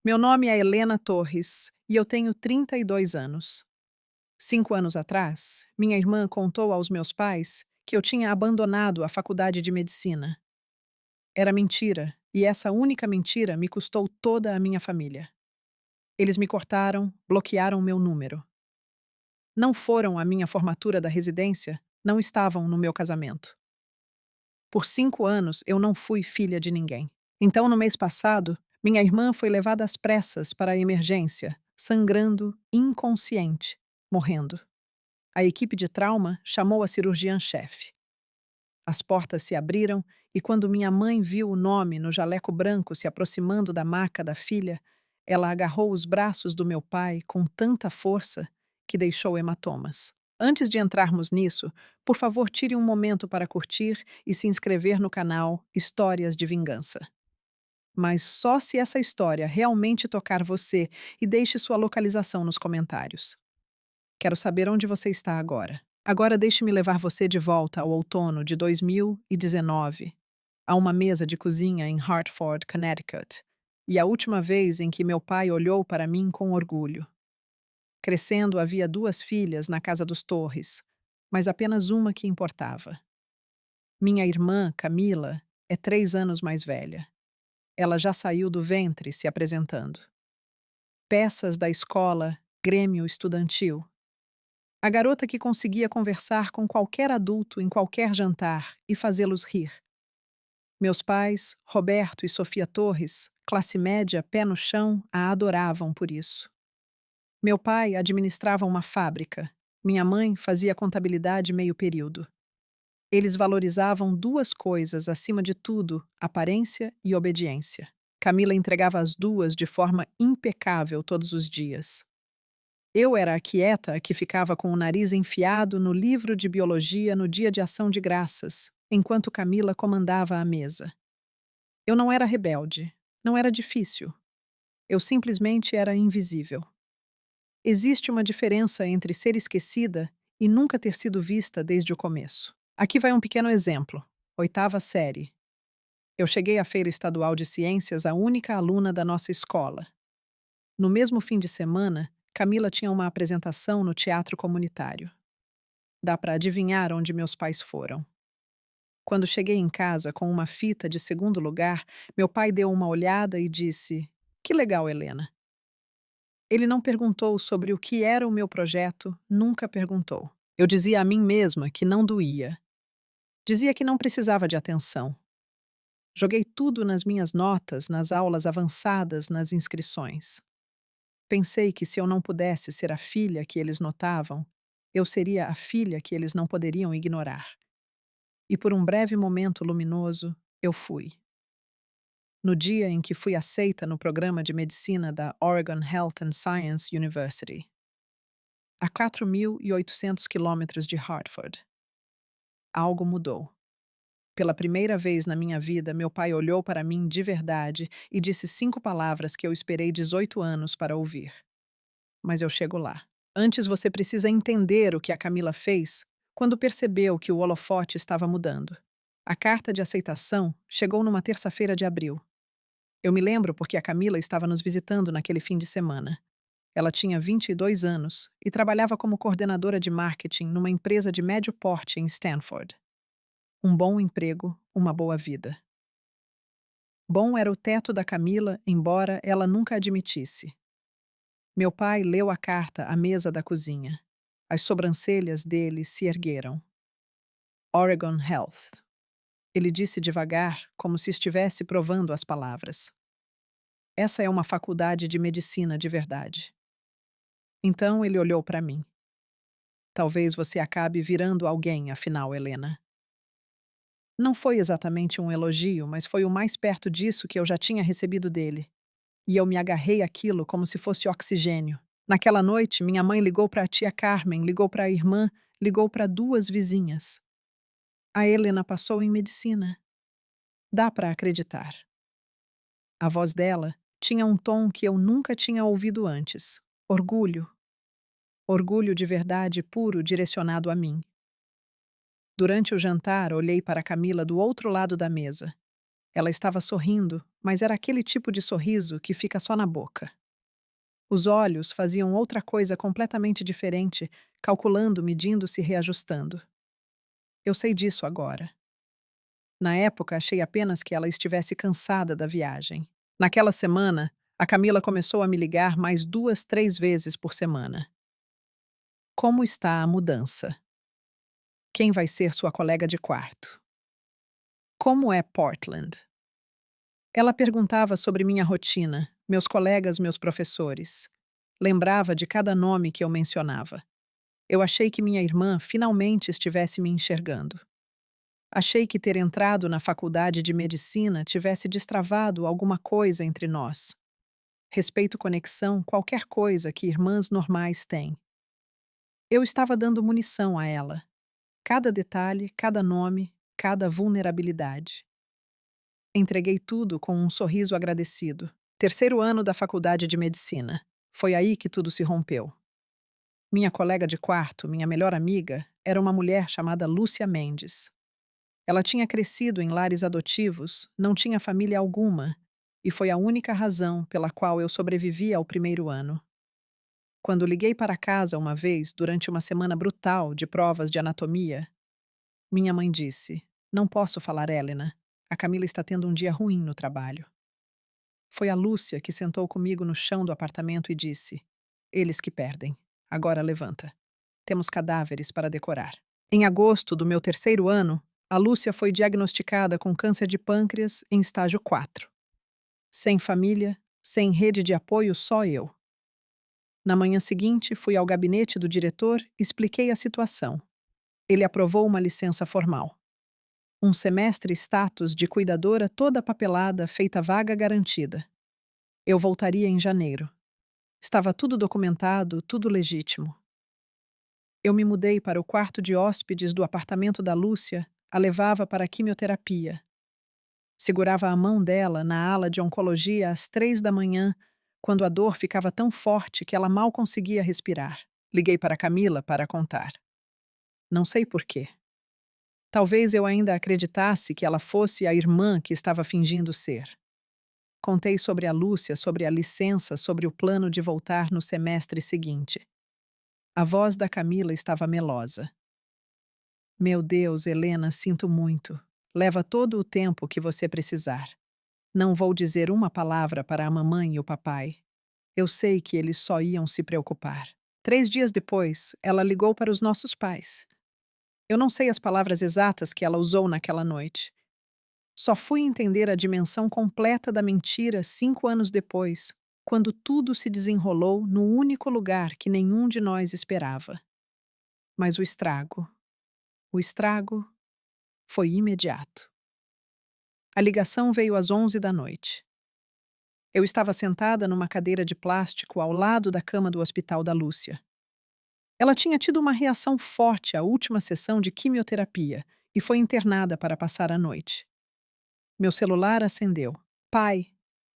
Meu nome é Helena Torres e eu tenho 32 anos. 5 anos atrás, minha irmã contou aos meus pais que eu tinha abandonado a faculdade de medicina. Era mentira, e essa única mentira me custou toda a minha família. Eles me cortaram, bloquearam meu número. Não foram à minha formatura da residência, não estavam no meu casamento. Por 5 anos eu não fui filha de ninguém. Então, no mês passado, minha irmã foi levada às pressas para a emergência, sangrando, inconsciente, morrendo. A equipe de trauma chamou a cirurgiã-chefe. As portas se abriram e, quando minha mãe viu o nome no jaleco branco se aproximando da maca da filha, ela agarrou os braços do meu pai com tanta força que deixou hematomas. Antes de entrarmos nisso, por favor, tire um momento para curtir e se inscrever no canal Histórias de Vingança. Mas só se essa história realmente tocar você, e deixe sua localização nos comentários. Quero saber onde você está agora. Agora deixe-me levar você de volta ao outono de 2019, a uma mesa de cozinha em Hartford, Connecticut, e a última vez em que meu pai olhou para mim com orgulho. Crescendo, havia 2 filhas na casa dos Torres, mas apenas uma que importava. Minha irmã, Camila, é 3 anos mais velha. Ela já saiu do ventre se apresentando. Peças da escola, grêmio estudantil. A garota que conseguia conversar com qualquer adulto em qualquer jantar e fazê-los rir. Meus pais, Roberto e Sofia Torres, classe média, pé no chão, a adoravam por isso. Meu pai administrava uma fábrica. Minha mãe fazia contabilidade meio período. Eles valorizavam 2 coisas acima de tudo: aparência e obediência. Camila entregava as duas de forma impecável todos os dias. Eu era a quieta que ficava com o nariz enfiado no livro de biologia no dia de ação de graças, enquanto Camila comandava a mesa. Eu não era rebelde, não era difícil. Eu simplesmente era invisível. Existe uma diferença entre ser esquecida e nunca ter sido vista desde o começo. Aqui vai um pequeno exemplo. 8ª série. Eu cheguei à Feira Estadual de Ciências, a única aluna da nossa escola. No mesmo fim de semana, Camila tinha uma apresentação no teatro comunitário. Dá para adivinhar onde meus pais foram. Quando cheguei em casa com uma fita de segundo lugar, meu pai deu uma olhada e disse: "Que legal, Helena." Ele não perguntou sobre o que era o meu projeto, nunca perguntou. Eu dizia a mim mesma que não doía. Dizia que não precisava de atenção. Joguei tudo nas minhas notas, nas aulas avançadas, nas inscrições. Pensei que se eu não pudesse ser a filha que eles notavam, eu seria a filha que eles não poderiam ignorar. E por um breve momento luminoso, eu fui. No dia em que fui aceita no programa de medicina da Oregon Health and Science University, a 4.800 quilômetros de Hartford. Algo mudou. Pela primeira vez na minha vida, meu pai olhou para mim de verdade e disse 5 palavras que eu esperei 18 anos para ouvir. Mas eu chego lá. Antes você precisa entender o que a Camila fez quando percebeu que o holofote estava mudando. A carta de aceitação chegou numa terça-feira de abril. Eu me lembro porque a Camila estava nos visitando naquele fim de semana. Ela tinha 22 anos e trabalhava como coordenadora de marketing numa empresa de médio porte em Stanford. Um bom emprego, uma boa vida. Bom era o teto da Camila, embora ela nunca admitisse. Meu pai leu a carta à mesa da cozinha. As sobrancelhas dele se ergueram. Oregon Health. Ele disse devagar, como se estivesse provando as palavras. Essa é uma faculdade de medicina de verdade. Então ele olhou para mim. Talvez você acabe virando alguém, afinal, Helena. Não foi exatamente um elogio, mas foi o mais perto disso que eu já tinha recebido dele. E eu me agarrei àquilo como se fosse oxigênio. Naquela noite, minha mãe ligou para a tia Carmen, ligou para a irmã, ligou para 2 vizinhas. A Helena passou em medicina. Dá para acreditar. A voz dela tinha um tom que eu nunca tinha ouvido antes. Orgulho. Orgulho de verdade puro direcionado a mim. Durante o jantar, olhei para Camila do outro lado da mesa. Ela estava sorrindo, mas era aquele tipo de sorriso que fica só na boca. Os olhos faziam outra coisa completamente diferente, calculando, medindo-se, reajustando. Eu sei disso agora. Na época, achei apenas que ela estivesse cansada da viagem. Naquela semana, a Camila começou a me ligar mais 2, 3 vezes por semana. Como está a mudança? Quem vai ser sua colega de quarto? Como é Portland? Ela perguntava sobre minha rotina, meus colegas, meus professores. Lembrava de cada nome que eu mencionava. Eu achei que minha irmã finalmente estivesse me enxergando. Achei que ter entrado na faculdade de medicina tivesse destravado alguma coisa entre nós. Respeito, conexão, qualquer coisa que irmãs normais têm. Eu estava dando munição a ela. Cada detalhe, cada nome, cada vulnerabilidade. Entreguei tudo com um sorriso agradecido. Terceiro ano da faculdade de medicina. Foi aí que tudo se rompeu. Minha colega de quarto, minha melhor amiga, era uma mulher chamada Lúcia Mendes. Ela tinha crescido em lares adotivos, não tinha família alguma, e foi a única razão pela qual eu sobrevivi ao primeiro ano. Quando liguei para casa uma vez, durante uma semana brutal de provas de anatomia, minha mãe disse: Não posso falar, Helena. A Camila está tendo um dia ruim no trabalho. Foi a Lúcia que sentou comigo no chão do apartamento e disse: Eles que perdem. Agora levanta. Temos cadáveres para decorar. Em agosto do meu terceiro ano, a Lúcia foi diagnosticada com câncer de pâncreas em estágio 4. Sem família, sem rede de apoio, só eu. Na manhã seguinte, fui ao gabinete do diretor e expliquei a situação. Ele aprovou uma licença formal. Um semestre status de cuidadora toda papelada, feita vaga garantida. Eu voltaria em janeiro. Estava tudo documentado, tudo legítimo. Eu me mudei para o quarto de hóspedes do apartamento da Lúcia, a levava para a quimioterapia. Segurava a mão dela na ala de oncologia às 3 da manhã, quando a dor ficava tão forte que ela mal conseguia respirar. Liguei para Camila para contar. Não sei por quê. Talvez eu ainda acreditasse que ela fosse a irmã que estava fingindo ser. Contei sobre a Lúcia, sobre a licença, sobre o plano de voltar no semestre seguinte. A voz da Camila estava melosa. Meu Deus, Helena, sinto muito. Leva todo o tempo que você precisar. Não vou dizer uma palavra para a mamãe e o papai. Eu sei que eles só iam se preocupar. 3 dias depois, ela ligou para os nossos pais. Eu não sei as palavras exatas que ela usou naquela noite. Só fui entender a dimensão completa da mentira 5 anos depois, quando tudo se desenrolou no único lugar que nenhum de nós esperava. Mas o estrago foi imediato. A ligação veio às 11 da noite. Eu estava sentada numa cadeira de plástico ao lado da cama do hospital da Lúcia. Ela tinha tido uma reação forte à última sessão de quimioterapia e foi internada para passar a noite. Meu celular acendeu. Pai,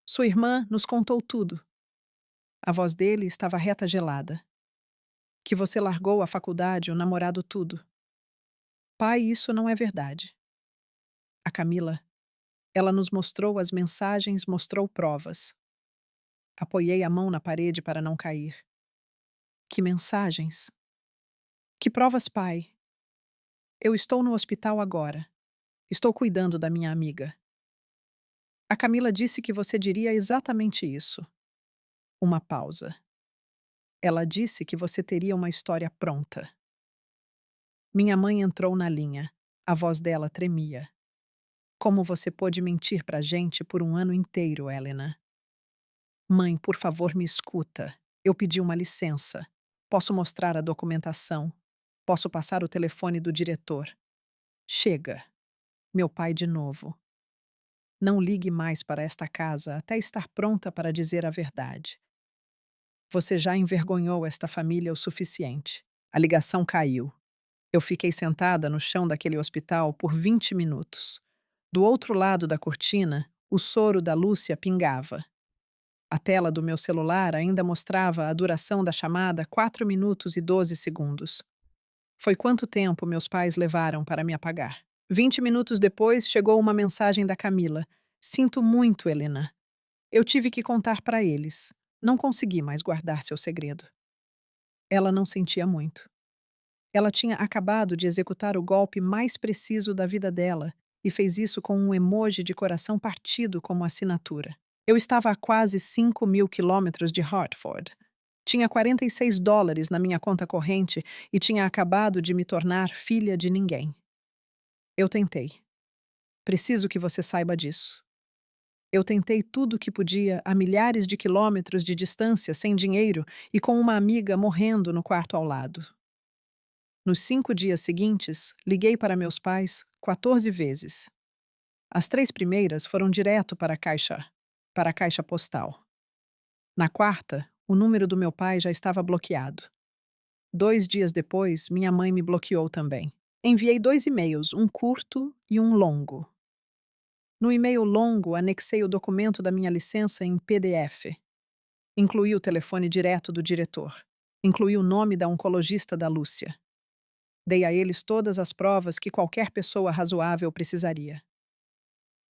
sua irmã nos contou tudo. A voz dele estava reta gelada. Que você largou a faculdade, o namorado, tudo. Pai, isso não é verdade. A Camila, ela nos mostrou as mensagens, mostrou provas. Apoiei a mão na parede para não cair. Que mensagens? Que provas, pai? Eu estou no hospital agora. Estou cuidando da minha amiga. A Camila disse que você diria exatamente isso. Uma pausa. Ela disse que você teria uma história pronta. Minha mãe entrou na linha. A voz dela tremia. Como você pôde mentir pra gente por um ano inteiro, Helena? Mãe, por favor, me escuta. Eu pedi uma licença. Posso mostrar a documentação. Posso passar o telefone do diretor. Chega. Meu pai de novo. Não ligue mais para esta casa até estar pronta para dizer a verdade. Você já envergonhou esta família o suficiente. A ligação caiu. Eu fiquei sentada no chão daquele hospital por 20 minutos. Do outro lado da cortina, o soro da Lúcia pingava. A tela do meu celular ainda mostrava a duração da chamada 4 minutos e 12 segundos. Foi quanto tempo meus pais levaram para me apagar. 20 minutos depois chegou uma mensagem da Camila. Sinto muito, Helena. Eu tive que contar para eles. Não consegui mais guardar seu segredo. Ela não sentia muito. Ela tinha acabado de executar o golpe mais preciso da vida dela e fez isso com um emoji de coração partido como assinatura. Eu estava a quase 5.000 quilômetros de Hartford. Tinha US$ 46 na minha conta corrente e tinha acabado de me tornar filha de ninguém. Eu tentei. Preciso que você saiba disso. Eu tentei tudo o que podia a milhares de quilômetros de distância, sem dinheiro e com uma amiga morrendo no quarto ao lado. Nos 5 dias seguintes, liguei para meus pais 14 vezes. As 3 primeiras foram direto para a caixa postal. Na quarta, o número do meu pai já estava bloqueado. 2 dias depois, minha mãe me bloqueou também. Enviei 2 e-mails, um curto e um longo. No e-mail longo, anexei o documento da minha licença em PDF. Incluí o telefone direto do diretor. Incluí o nome da oncologista da Lúcia. Dei a eles todas as provas que qualquer pessoa razoável precisaria.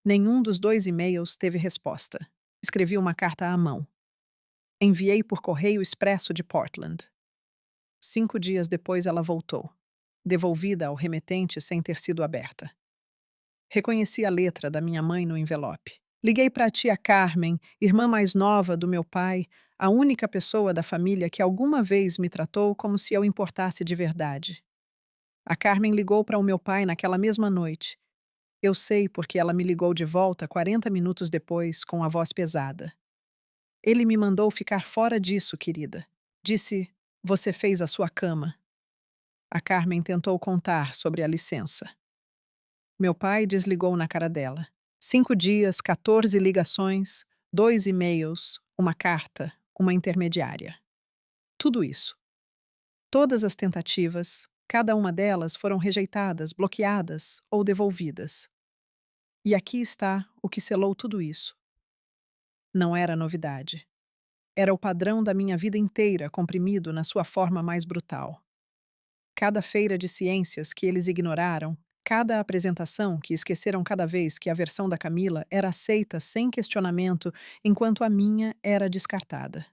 Nenhum dos 2 e-mails teve resposta. Escrevi uma carta à mão. Enviei por correio expresso de Portland. 5 dias depois ela voltou, devolvida ao remetente sem ter sido aberta. Reconheci a letra da minha mãe no envelope. Liguei para a tia Carmen, irmã mais nova do meu pai, a única pessoa da família que alguma vez me tratou como se eu importasse de verdade. A Carmen ligou para o meu pai naquela mesma noite. Eu sei porque ela me ligou de volta 40 minutos depois, com a voz pesada. Ele me mandou ficar fora disso, querida. Disse: Você fez a sua cama. A Carmen tentou contar sobre a licença. Meu pai desligou na cara dela. 5 dias, 14 ligações, 2 e-mails, uma carta, uma intermediária. Tudo isso. Todas as tentativas, cada uma delas foram rejeitadas, bloqueadas ou devolvidas. E aqui está o que selou tudo isso. Não era novidade. Era o padrão da minha vida inteira comprimido na sua forma mais brutal. Cada feira de ciências que eles ignoraram, cada apresentação que esqueceram cada vez que a versão da Camila era aceita sem questionamento, enquanto a minha era descartada.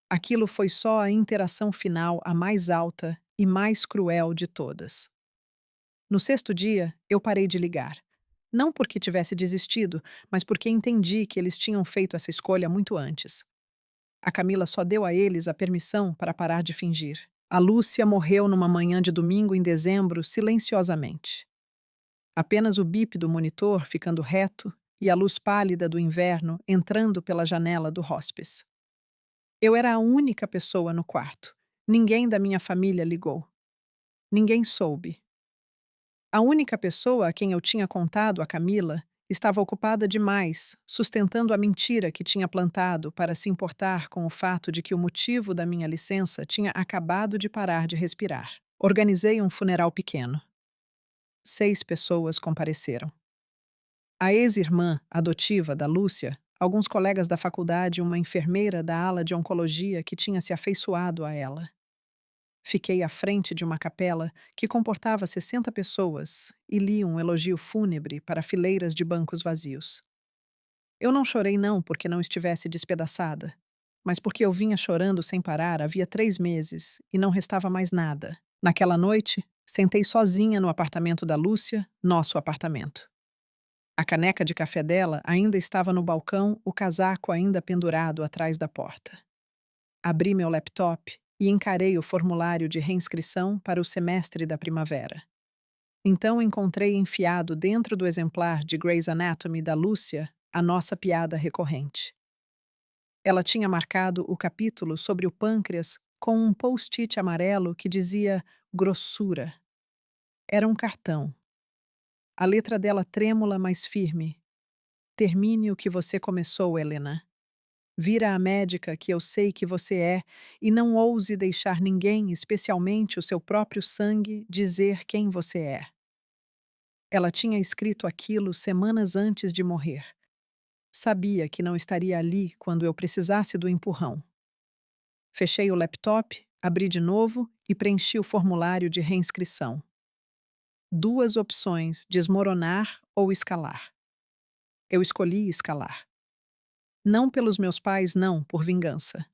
Aquilo foi só a interação final, a mais alta e mais cruel de todas. No sexto dia, eu parei de ligar. Não porque tivesse desistido, mas porque entendi que eles tinham feito essa escolha muito antes. A Camila só deu a eles a permissão para parar de fingir. A Lúcia morreu numa manhã de domingo em dezembro, silenciosamente. Apenas o bip do monitor ficando reto e a luz pálida do inverno entrando pela janela do hospice. Eu era a única pessoa no quarto. Ninguém da minha família ligou. Ninguém soube. A única pessoa a quem eu tinha contado, a Camila, estava ocupada demais, sustentando a mentira que tinha plantado para se importar com o fato de que o motivo da minha licença tinha acabado de parar de respirar. Organizei um funeral pequeno. 6 pessoas compareceram. A ex-irmã adotiva da Lúcia, alguns colegas da faculdade e uma enfermeira da ala de oncologia que tinha se afeiçoado a ela. Fiquei à frente de uma capela que comportava 60 pessoas e li um elogio fúnebre para fileiras de bancos vazios. Eu não chorei não porque não estivesse despedaçada, mas porque eu vinha chorando sem parar havia 3 meses e não restava mais nada. Naquela noite, sentei sozinha no apartamento da Lúcia, nosso apartamento. A caneca de café dela ainda estava no balcão, o casaco ainda pendurado atrás da porta. Abri meu laptop e encarei o formulário de reinscrição para o semestre da primavera. Então encontrei enfiado dentro do exemplar de Grey's Anatomy da Lúcia a nossa piada recorrente. Ela tinha marcado o capítulo sobre o pâncreas com um post-it amarelo que dizia grossura. Era um cartão. A letra dela trêmula, mas firme. Termine o que você começou, Helena. Vira a médica que eu sei que você é e não ouse deixar ninguém, especialmente o seu próprio sangue, dizer quem você é. Ela tinha escrito aquilo semanas antes de morrer. Sabia que não estaria ali quando eu precisasse do empurrão. Fechei o laptop, abri de novo e preenchi o formulário de reinscrição. 2 opções: desmoronar ou escalar. Eu escolhi escalar. Não pelos meus pais, não, por vingança.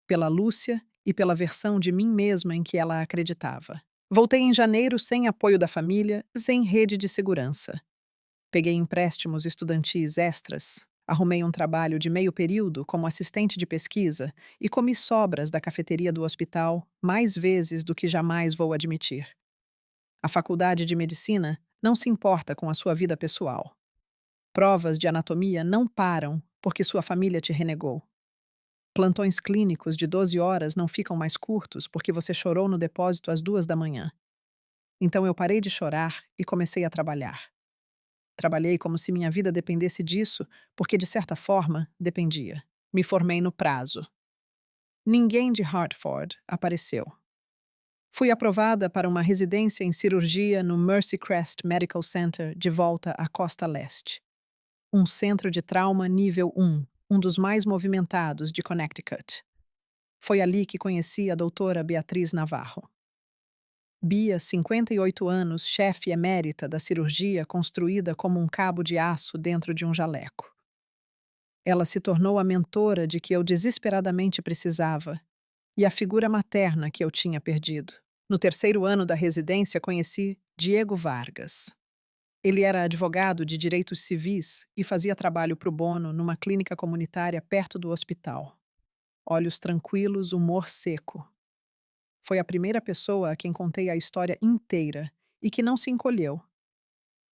Pela Lúcia e pela versão de mim mesma em que ela acreditava. Voltei em janeiro sem apoio da família, sem rede de segurança. Peguei empréstimos estudantis extras, arrumei um trabalho de meio período como assistente de pesquisa e comi sobras da cafeteria do hospital mais vezes do que jamais vou admitir. A faculdade de medicina não se importa com a sua vida pessoal. Provas de anatomia não param porque sua família te renegou. Plantões clínicos de 12 horas não ficam mais curtos porque você chorou no depósito às 2 da manhã. Então eu parei de chorar e comecei a trabalhar. Trabalhei como se minha vida dependesse disso, porque de certa forma dependia. Me formei no prazo. Ninguém de Hartford apareceu. Fui aprovada para uma residência em cirurgia no Mercy Crest Medical Center de volta à Costa Leste. Um centro de trauma nível 1, um dos mais movimentados de Connecticut. Foi ali que conheci a doutora Beatriz Navarro. Bia, 58 anos, chefe emérita da cirurgia construída como um cabo de aço dentro de um jaleco. Ela se tornou a mentora de que eu desesperadamente precisava e a figura materna que eu tinha perdido. No terceiro ano da residência, conheci Diego Vargas. Ele era advogado de direitos civis e fazia trabalho pro bono numa clínica comunitária perto do hospital. Olhos tranquilos, humor seco. Foi a primeira pessoa a quem contei a história inteira e que não se encolheu.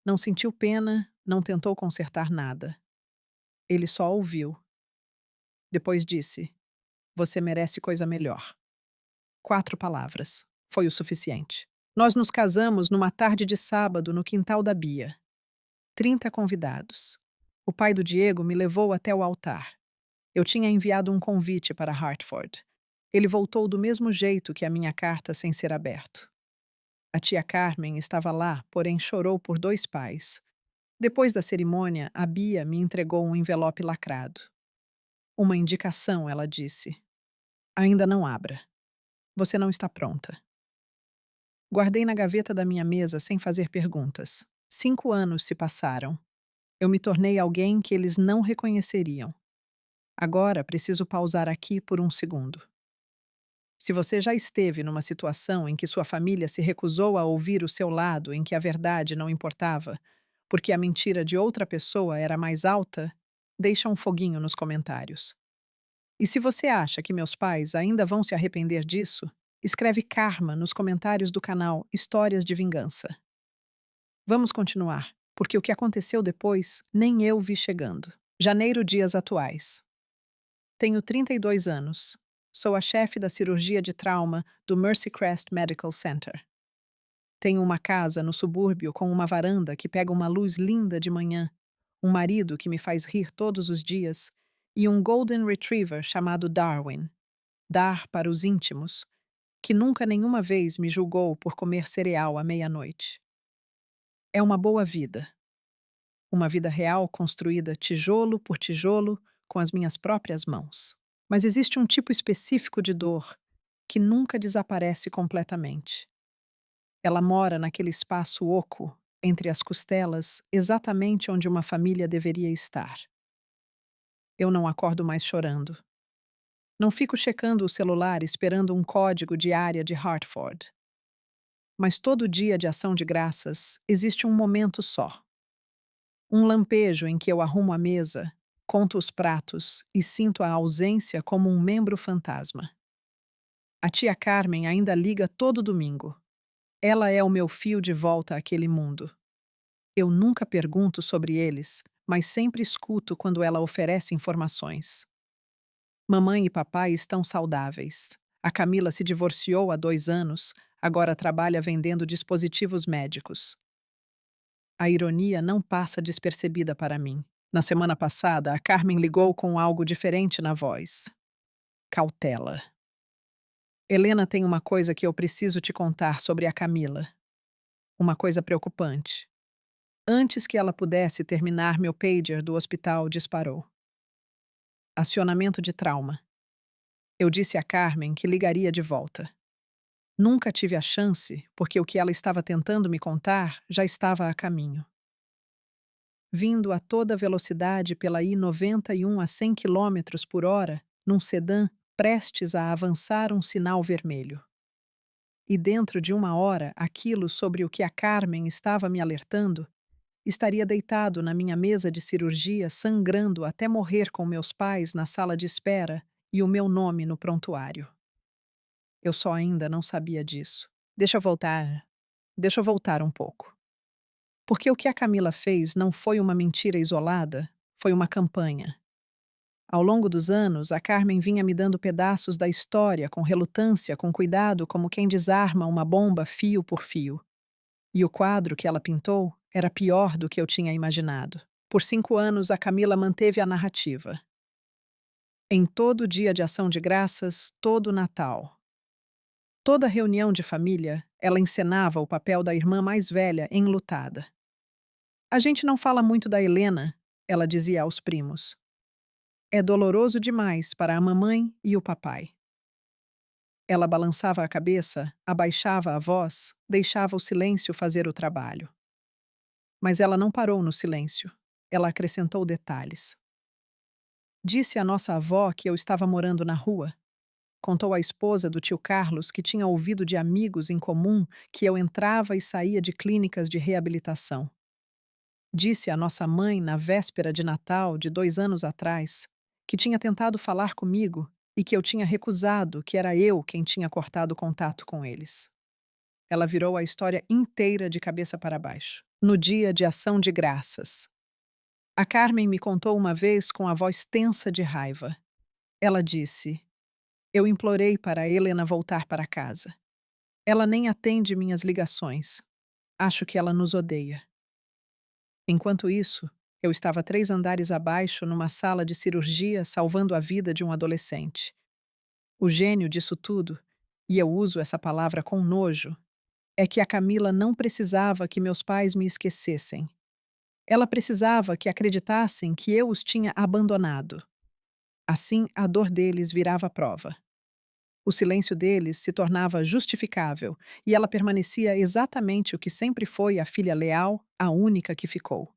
Não sentiu pena, não tentou consertar nada. Ele só ouviu. Depois disse: Você merece coisa melhor. 4 palavras. Foi o suficiente. Nós nos casamos numa tarde de sábado no quintal da Bia. 30 convidados. O pai do Diego me levou até o altar. Eu tinha enviado um convite para Hartford. Ele voltou do mesmo jeito que a minha carta sem ser aberto. A tia Carmen estava lá, porém chorou por 2 pais. Depois da cerimônia, a Bia me entregou um envelope lacrado. Uma indicação, ela disse. Ainda não abra. Você não está pronta. Guardei na gaveta da minha mesa sem fazer perguntas. 5 anos se passaram. Eu me tornei alguém que eles não reconheceriam. Agora preciso pausar aqui por um segundo. Se você já esteve numa situação em que sua família se recusou a ouvir o seu lado, em que a verdade não importava, porque a mentira de outra pessoa era mais alta, deixa um foguinho nos comentários. E se você acha que meus pais ainda vão se arrepender disso, escreve karma nos comentários do canal Histórias de Vingança. Vamos continuar, porque o que aconteceu depois nem eu vi chegando. Janeiro, dias atuais. Tenho 32 anos. Sou a chefe da cirurgia de trauma do Mercy Crest Medical Center. Tenho uma casa no subúrbio com uma varanda que pega uma luz linda de manhã, um marido que me faz rir todos os dias e um Golden Retriever chamado Darwin, dar para os íntimos, que nunca nenhuma vez me julgou por comer cereal à meia-noite. É uma boa vida. Uma vida real construída tijolo por tijolo com as minhas próprias mãos. Mas existe um tipo específico de dor que nunca desaparece completamente. Ela mora naquele espaço oco entre as costelas, exatamente onde uma família deveria estar. Eu não acordo mais chorando. Não fico checando o celular esperando um código de área de Hartford. Mas todo dia de ação de graças existe um momento só. Um lampejo em que eu arrumo a mesa, conto os pratos e sinto a ausência como um membro fantasma. A tia Carmen ainda liga todo domingo. Ela é o meu fio de volta àquele mundo. Eu nunca pergunto sobre eles, mas sempre escuto quando ela oferece informações. Mamãe e papai estão saudáveis. A Camila se divorciou há 2 anos, agora trabalha vendendo dispositivos médicos. A ironia não passa despercebida para mim. Na semana passada, a Carmen ligou com algo diferente na voz. Cautela. Helena tem uma coisa que eu preciso te contar sobre a Camila. Uma coisa preocupante. Antes que ela pudesse terminar, meu pager do hospital disparou. Acionamento de trauma. Eu disse a Carmen que ligaria de volta. Nunca tive a chance, porque o que ela estava tentando me contar já estava a caminho. vindo a toda velocidade pela I-91 a 100 quilômetros por hora, num sedã prestes a avançar um sinal vermelho. E dentro de uma hora, aquilo sobre o que a Carmen estava me alertando estaria deitado na minha mesa de cirurgia, sangrando até morrer com meus pais na sala de espera e o meu nome no prontuário. Eu só ainda não sabia disso. Deixa eu voltar. Deixa eu voltar um pouco. Porque o que a Camila fez não foi uma mentira isolada, foi uma campanha. Ao longo dos anos, a Carmen vinha me dando pedaços da história com relutância, com cuidado, como quem desarma uma bomba fio por fio. E o quadro que ela pintou era pior do que eu tinha imaginado. Por 5 anos, a Camila manteve a narrativa. Em todo dia de ação de graças, todo Natal, toda reunião de família, ela encenava o papel da irmã mais velha enlutada. A gente não fala muito da Helena, ela dizia aos primos. É doloroso demais para a mamãe e o papai. Ela balançava a cabeça, abaixava a voz, deixava o silêncio fazer o trabalho. Mas ela não parou no silêncio. Ela acrescentou detalhes. Disse à nossa avó que eu estava morando na rua. Contou à esposa do tio Carlos que tinha ouvido de amigos em comum que eu entrava e saía de clínicas de reabilitação. Disse à nossa mãe, na véspera de Natal de 2 anos atrás, que tinha tentado falar comigo e que eu tinha recusado, que era eu quem tinha cortado contato com eles. Ela virou a história inteira de cabeça para baixo. No dia de ação de graças. A Carmen me contou uma vez com a voz tensa de raiva. Ela disse: Eu implorei para a Helena voltar para casa. Ela nem atende minhas ligações. Acho que ela nos odeia. Enquanto isso, eu estava 3 andares abaixo numa sala de cirurgia salvando a vida de um adolescente. O gênio disso tudo, e eu uso essa palavra com nojo, é que a Camila não precisava que meus pais me esquecessem. Ela precisava que acreditassem que eu os tinha abandonado. Assim, a dor deles virava prova. O silêncio deles se tornava justificável e ela permanecia exatamente o que sempre foi a filha leal, a única que ficou.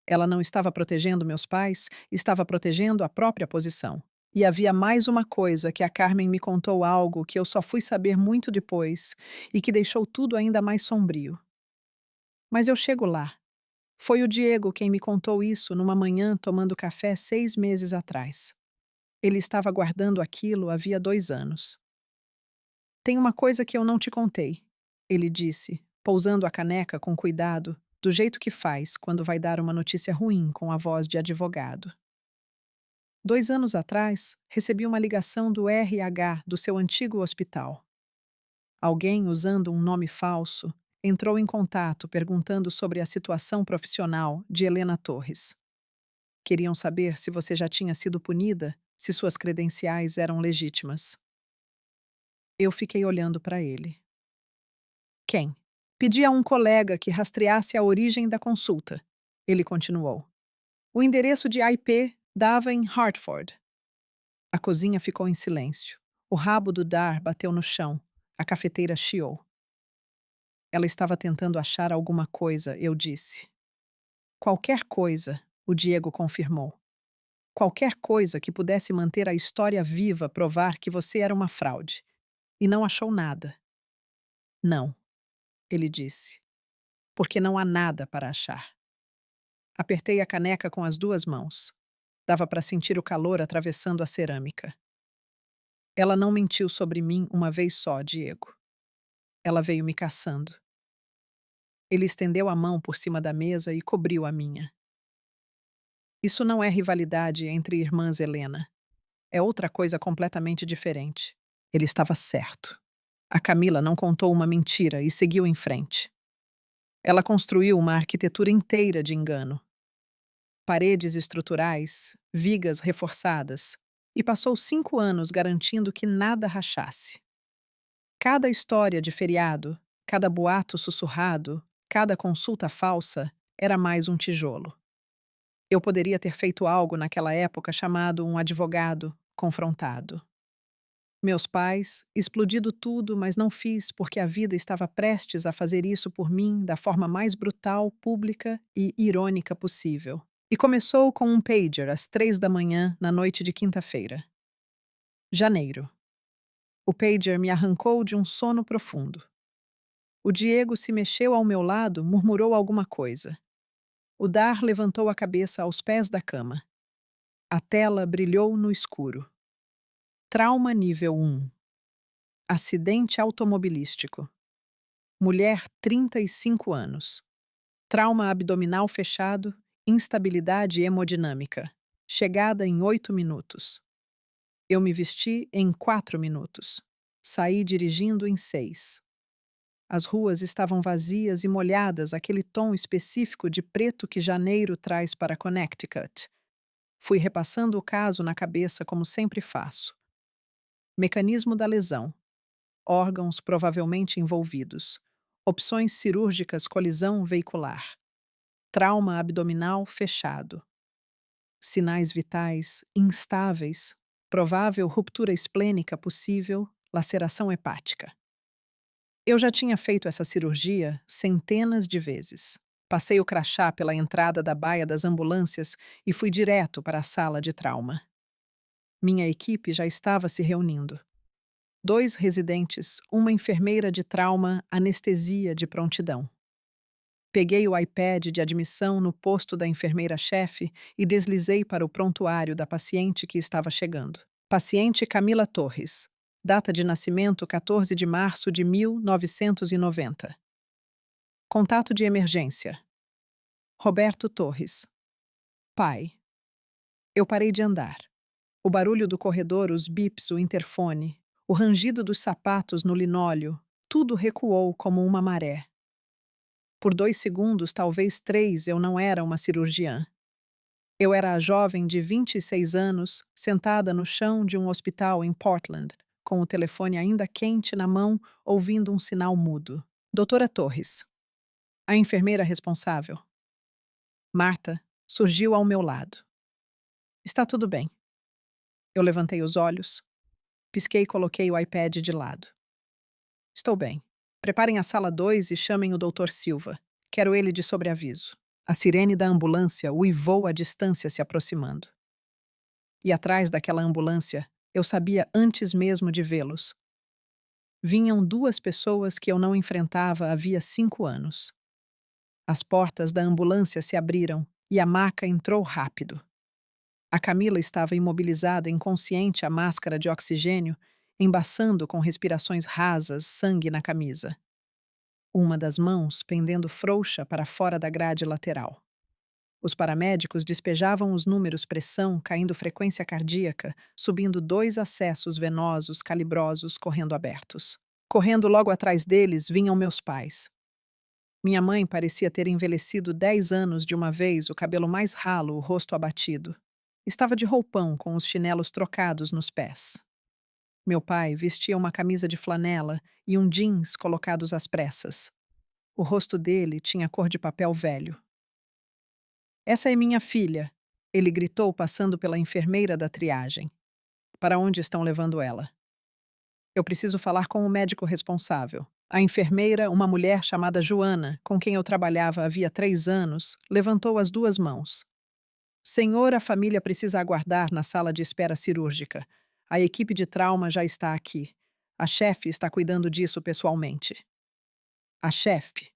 Ela não estava protegendo meus pais, estava protegendo a própria posição. E havia mais uma coisa que a Carmen me contou algo que eu só fui saber muito depois e que deixou tudo ainda mais sombrio. Mas eu chego lá. Foi o Diego quem me contou isso numa manhã tomando café 6 meses atrás. Ele estava guardando aquilo havia 2 anos. Tem uma coisa que eu não te contei, ele disse, pousando a caneca com cuidado, do jeito que faz quando vai dar uma notícia ruim com a voz de advogado. 2 anos atrás, recebi uma ligação do RH do seu antigo hospital. Alguém, usando um nome falso, entrou em contato perguntando sobre a situação profissional de Helena Torres. Queriam saber se você já tinha sido punida, se suas credenciais eram legítimas. Eu fiquei olhando para ele. Quem? Pedi a um colega que rastreasse a origem da consulta. Ele continuou. O endereço de IP dava em Hartford. A cozinha ficou em silêncio. O rabo do Dar bateu no chão. A cafeteira chiou. Ela estava tentando achar alguma coisa, eu disse. Qualquer coisa, o Diego confirmou. Qualquer coisa que pudesse manter a história viva, provar que você era uma fraude. E não achou nada. Não, ele disse. Porque não há nada para achar. Apertei a caneca com as 2 mãos. Dava para sentir o calor atravessando a cerâmica. Ela não mentiu sobre mim uma vez só, Diego. Ela veio me caçando. Ele estendeu a mão por cima da mesa e cobriu a minha. Isso não é rivalidade entre irmãs Helena. É outra coisa completamente diferente. Ele estava certo. A Camila não contou uma mentira e seguiu em frente. Ela construiu uma arquitetura inteira de engano. Paredes estruturais, vigas reforçadas, e passou 5 anos garantindo que nada rachasse. Cada história de feriado, cada boato sussurrado, cada consulta falsa era mais um tijolo. Eu poderia ter feito algo naquela época chamado um advogado confrontado. Meus pais, explodido tudo, mas não fiz porque a vida estava prestes a fazer isso por mim da forma mais brutal, pública e irônica possível. E começou com um pager às 3 da manhã na noite de quinta-feira. Janeiro. O pager me arrancou de um sono profundo. O Diego se mexeu ao meu lado, murmurou alguma coisa. O Dar levantou a cabeça aos pés da cama. A tela brilhou no escuro. Trauma nível 1. Acidente automobilístico. Mulher, 35 anos. Trauma abdominal fechado, instabilidade hemodinâmica. Chegada em 8 minutos. Eu me vesti em 4 minutos. Saí dirigindo em 6. As ruas estavam vazias e molhadas, aquele tom específico de preto que janeiro traz para Connecticut. Fui repassando o caso na cabeça como sempre faço. Mecanismo da lesão. Órgãos provavelmente envolvidos. Opções cirúrgicas, colisão veicular. Trauma abdominal fechado. Sinais vitais instáveis. Provável ruptura esplênica possível, laceração hepática. Eu já tinha feito essa cirurgia centenas de vezes. Passei o crachá pela entrada da baia das ambulâncias e fui direto para a sala de trauma. Minha equipe já estava se reunindo. 2 residentes, uma enfermeira de trauma, anestesia de prontidão. Peguei o iPad de admissão no posto da enfermeira-chefe e deslizei para o prontuário da paciente que estava chegando. Paciente Camila Torres. Data de nascimento 14 de março de 1990. Contato de emergência. Roberto Torres. Pai. Eu parei de andar. O barulho do corredor, os bips, o interfone, o rangido dos sapatos no linóleo, tudo recuou como uma maré. Por 2 segundos, talvez 3, eu não era uma cirurgiã. Eu era a jovem de 26 anos, sentada no chão de um hospital em Portland, com o telefone ainda quente na mão, ouvindo um sinal mudo. Doutora Torres. A enfermeira responsável. Marta surgiu ao meu lado. Está tudo bem. Eu levantei os olhos, pisquei e coloquei o iPad de lado. Estou bem. Preparem a sala 2 e chamem o Dr. Silva. Quero ele de sobreaviso. A sirene da ambulância uivou à distância se aproximando. E atrás daquela ambulância, eu sabia antes mesmo de vê-los. Vinham 2 pessoas que eu não enfrentava havia 5 anos. As portas da ambulância se abriram e a maca entrou rápido. A Camila estava imobilizada, inconsciente, a máscara de oxigênio, embaçando com respirações rasas, sangue na camisa. Uma das mãos pendendo frouxa para fora da grade lateral. Os paramédicos despejavam os números pressão, caindo frequência cardíaca, subindo 2 acessos venosos calibrosos correndo abertos. Correndo logo atrás deles vinham meus pais. Minha mãe parecia ter envelhecido 10 anos de uma vez, o cabelo mais ralo, o rosto abatido. Estava de roupão, com os chinelos trocados nos pés. Meu pai vestia uma camisa de flanela e um jeans colocados às pressas. O rosto dele tinha cor de papel velho. Essa é minha filha, ele gritou passando pela enfermeira da triagem. Para onde estão levando ela? Eu preciso falar com o médico responsável. A enfermeira, uma mulher chamada Joana, com quem eu trabalhava havia 3 anos, levantou as 2 mãos. Senhor, a família precisa aguardar na sala de espera cirúrgica. A equipe de trauma já está aqui. A chefe está cuidando disso pessoalmente. A chefe.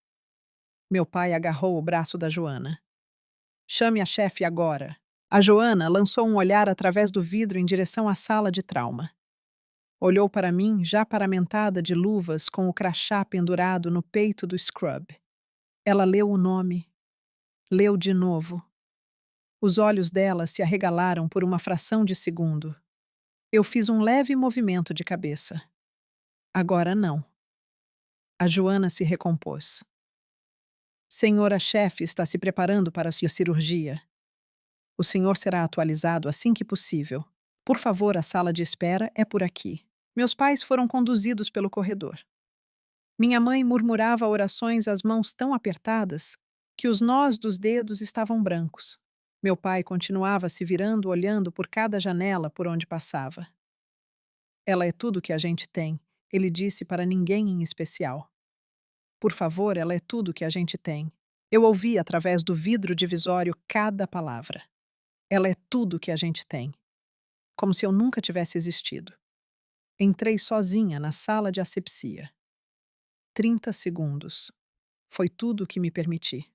Meu pai agarrou o braço da Joana. Chame a chefe agora. A Joana lançou um olhar através do vidro em direção à sala de trauma. Olhou para mim, já paramentada de luvas, com o crachá pendurado no peito do scrub. Ela leu o nome. Leu de novo. Os olhos dela se arregalaram por uma fração de segundo. Eu fiz um leve movimento de cabeça. Agora não. A Joana se recompôs. Senhora chefe está se preparando para a sua cirurgia. O senhor será atualizado assim que possível. Por favor, a sala de espera é por aqui. Meus pais foram conduzidos pelo corredor. Minha mãe murmurava orações, as mãos tão apertadas que os nós dos dedos estavam brancos. Meu pai continuava se virando, olhando por cada janela por onde passava. Ela é tudo que a gente tem, ele disse para ninguém em especial. Por favor, ela é tudo que a gente tem. Eu ouvi através do vidro divisório cada palavra. Ela é tudo que a gente tem. Como se eu nunca tivesse existido. Entrei sozinha na sala de asepsia. 30 segundos. Foi tudo o que me permiti.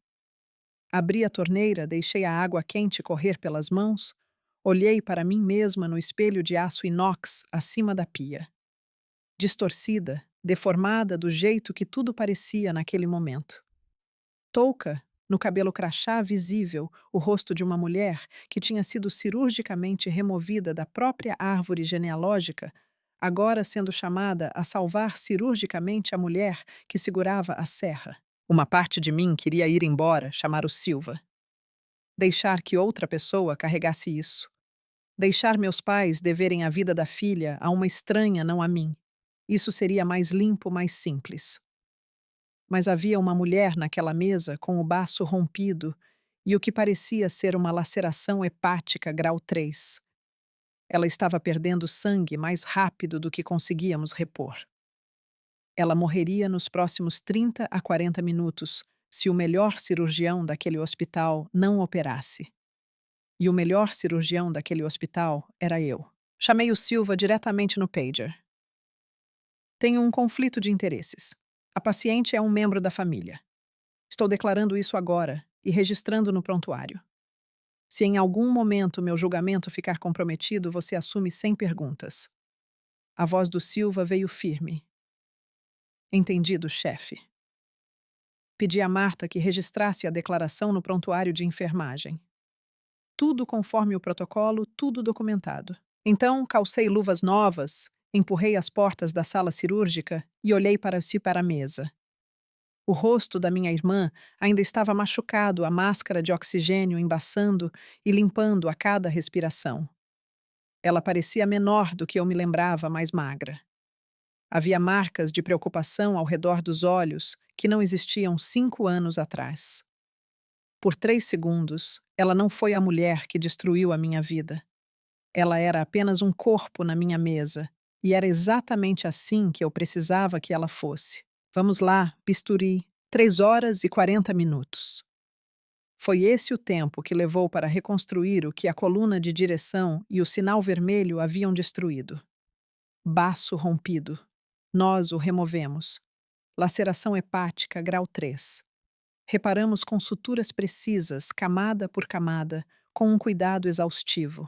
Abri a torneira, deixei a água quente correr pelas mãos, olhei para mim mesma no espelho de aço inox acima da pia. Distorcida, deformada do jeito que tudo parecia naquele momento. Touca, no cabelo crachá visível, o rosto de uma mulher que tinha sido cirurgicamente removida da própria árvore genealógica, agora sendo chamada a salvar cirurgicamente a mulher que segurava a serra. Uma parte de mim queria ir embora, chamar o Silva. Deixar que outra pessoa carregasse isso. Deixar meus pais deverem a vida da filha a uma estranha, não a mim. Isso seria mais limpo, mais simples. Mas havia uma mulher naquela mesa com o baço rompido e o que parecia ser uma laceração hepática grau 3. Ela estava perdendo sangue mais rápido do que conseguíamos repor. Ela morreria nos próximos 30 a 40 minutos se o melhor cirurgião daquele hospital não operasse. E o melhor cirurgião daquele hospital era eu. Chamei o Silva diretamente no pager. Tenho um conflito de interesses. A paciente é um membro da família. Estou declarando isso agora e registrando no prontuário. Se em algum momento meu julgamento ficar comprometido, você assume sem perguntas. A voz do Silva veio firme. Entendido, chefe. Pedi a Marta que registrasse a declaração no prontuário de enfermagem. Tudo conforme o protocolo, tudo documentado. Então, calcei luvas novas, empurrei as portas da sala cirúrgica e olhei para a mesa. O rosto da minha irmã ainda estava machucado, a máscara de oxigênio embaçando e limpando a cada respiração. Ela parecia menor do que eu me lembrava, mais magra. Havia marcas de preocupação ao redor dos olhos que não existiam 5 anos atrás. Por 3 segundos, ela não foi a mulher que destruiu a minha vida. Ela era apenas um corpo na minha mesa, e era exatamente assim que eu precisava que ela fosse. Vamos lá, bisturi. 3 horas e 40 minutos. Foi esse o tempo que levou para reconstruir o que a coluna de direção e o sinal vermelho haviam destruído. Baço rompido. Nós o removemos. Laceração hepática grau 3. Reparamos com suturas precisas, camada por camada, com um cuidado exaustivo.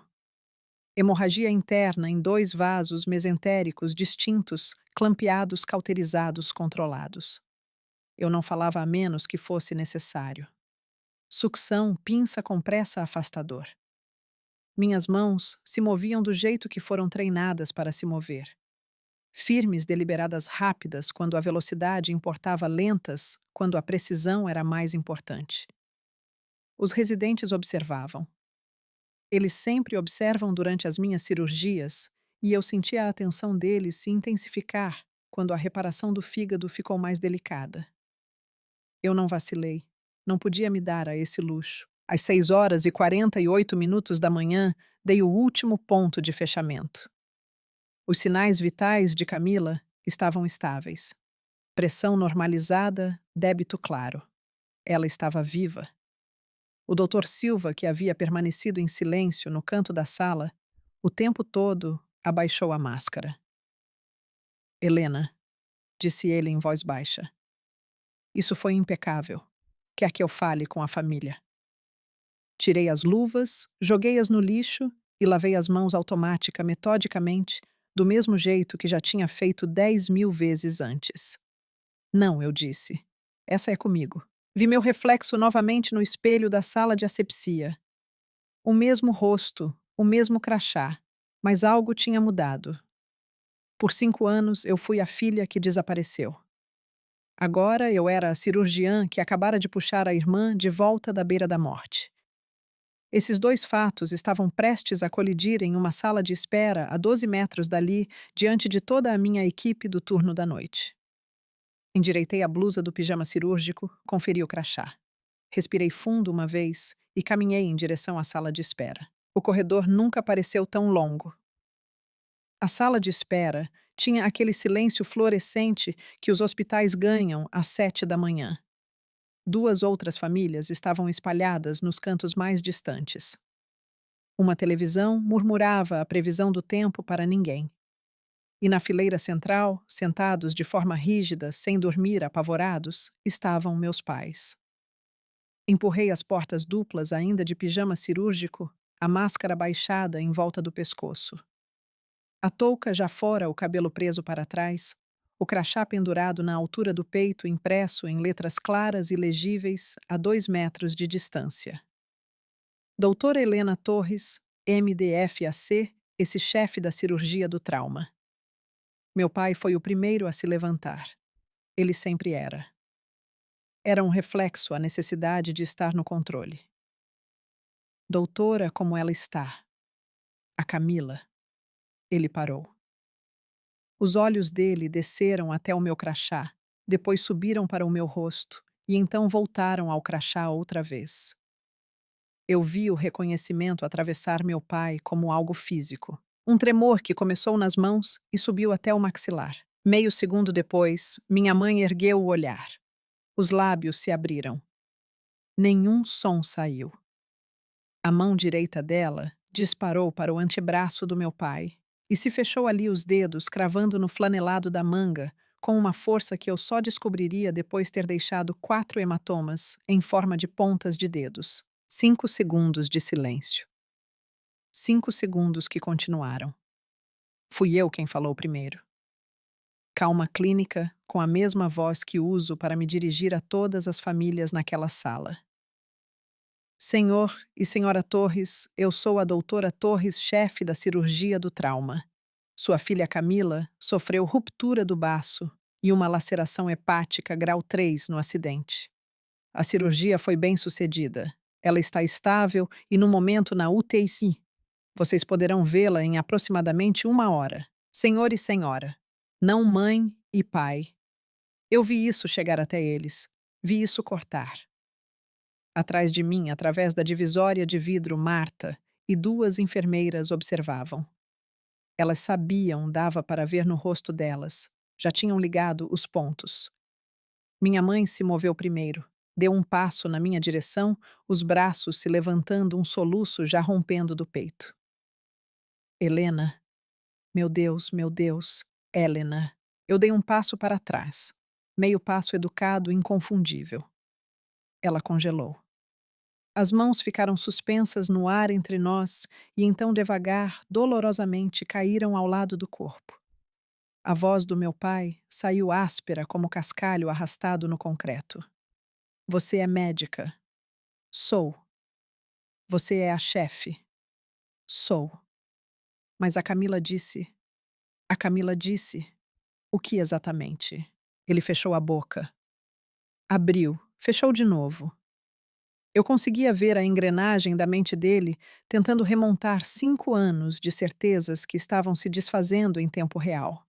Hemorragia interna em 2 vasos mesentéricos distintos, clampeados, cauterizados, controlados. Eu não falava a menos que fosse necessário. Sucção, pinça, compressa, afastador. Minhas mãos se moviam do jeito que foram treinadas para se mover. Firmes, deliberadas, rápidas, quando a velocidade importava, lentas, quando a precisão era mais importante. Os residentes observavam. Eles sempre observam durante as minhas cirurgias, e eu sentia a atenção deles se intensificar quando a reparação do fígado ficou mais delicada. Eu não vacilei. Não podia me dar a esse luxo. Às 6 horas e 48 minutos da manhã, dei o último ponto de fechamento. Os sinais vitais de Camila estavam estáveis. Pressão normalizada, débito claro. Ela estava viva. O Dr. Silva, que havia permanecido em silêncio no canto da sala, o tempo todo abaixou a máscara. Helena, disse ele em voz baixa. Isso foi impecável. Quer que eu fale com a família? Tirei as luvas, joguei-as no lixo e lavei as mãos automática, metodicamente, do mesmo jeito que já tinha feito 10.000 vezes antes. Não, eu disse. Essa é comigo. Vi meu reflexo novamente no espelho da sala de asepsia. O mesmo rosto, o mesmo crachá, mas algo tinha mudado. Por 5 anos eu fui a filha que desapareceu. Agora eu era a cirurgiã que acabara de puxar a irmã de volta da beira da morte. Esses 2 fatos estavam prestes a colidir em uma sala de espera a 12 metros dali, diante de toda a minha equipe do turno da noite. Endireitei a blusa do pijama cirúrgico, conferi o crachá. Respirei fundo uma vez e caminhei em direção à sala de espera. O corredor nunca pareceu tão longo. A sala de espera tinha aquele silêncio fluorescente que os hospitais ganham às 7 da manhã. Duas outras famílias estavam espalhadas nos cantos mais distantes. Uma televisão murmurava a previsão do tempo para ninguém. E na fileira central, sentados de forma rígida, sem dormir, apavorados, estavam meus pais. Empurrei as portas duplas, ainda de pijama cirúrgico, a máscara baixada em volta do pescoço. A touca já fora, o cabelo preso para trás, o crachá pendurado na altura do peito, impresso em letras claras e legíveis a 2 metros de distância. Doutora Helena Torres, MDFAC, esse chefe da cirurgia do trauma. Meu pai foi o primeiro a se levantar. Ele sempre era. Era um reflexo a necessidade de estar no controle. Doutora, como ela está? A Camila. Ele parou. Os olhos dele desceram até o meu crachá, depois subiram para o meu rosto e então voltaram ao crachá outra vez. Eu vi o reconhecimento atravessar meu pai como algo físico. Um tremor que começou nas mãos e subiu até o maxilar. Meio segundo depois, minha mãe ergueu o olhar. Os lábios se abriram. Nenhum som saiu. A mão direita dela disparou para o antebraço do meu pai e se fechou ali os dedos, cravando no flanelado da manga, com uma força que eu só descobriria depois ter deixado 4 hematomas em forma de pontas de dedos. 5 segundos de silêncio. 5 segundos que continuaram. Fui eu quem falou primeiro. Calma clínica, com a mesma voz que uso para me dirigir a todas as famílias naquela sala. Senhor e senhora Torres, eu sou a doutora Torres, chefe da cirurgia do trauma. Sua filha Camila sofreu ruptura do baço e uma laceração hepática grau 3 no acidente. A cirurgia foi bem sucedida. Ela está estável e no momento na UTI. Vocês poderão vê-la em aproximadamente 1 hora. Senhor e senhora, não mãe e pai. Eu vi isso chegar até eles. Vi isso cortar. Atrás de mim, através da divisória de vidro, Marta e 2 enfermeiras observavam. Elas sabiam, dava para ver no rosto delas. Já tinham ligado os pontos. Minha mãe se moveu primeiro. Deu um passo na minha direção, os braços se levantando, um soluço já rompendo do peito. Helena. Meu Deus. Helena. Eu dei um passo para trás. Meio passo educado, inconfundível. Ela congelou. As mãos ficaram suspensas no ar entre nós e então, devagar, dolorosamente, caíram ao lado do corpo. A voz do meu pai saiu áspera como cascalho arrastado no concreto. Você é médica. Sou. Você é a chefe. Sou. Mas a Camila disse. A Camila disse. O que exatamente? Ele fechou a boca. Abriu. Fechou de novo. Eu conseguia ver a engrenagem da mente dele tentando remontar 5 anos de certezas que estavam se desfazendo em tempo real.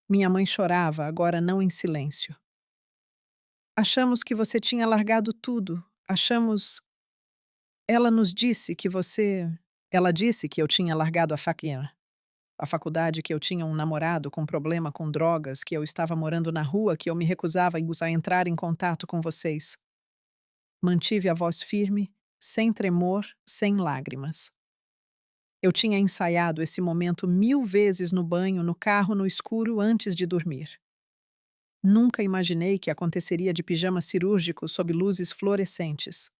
Minha mãe chorava, agora não em silêncio. Achamos que você tinha largado tudo. Achamos. Ela nos disse que você. Ela disse que eu tinha largado a faculdade, que eu tinha um namorado com problema com drogas, que eu estava morando na rua, que eu me recusava a entrar em contato com vocês. Mantive a voz firme, sem tremor, sem lágrimas. Eu tinha ensaiado esse momento 1000 vezes no banho, no carro, no escuro, antes de dormir. Nunca imaginei que aconteceria de pijama cirúrgico sob luzes fluorescentes.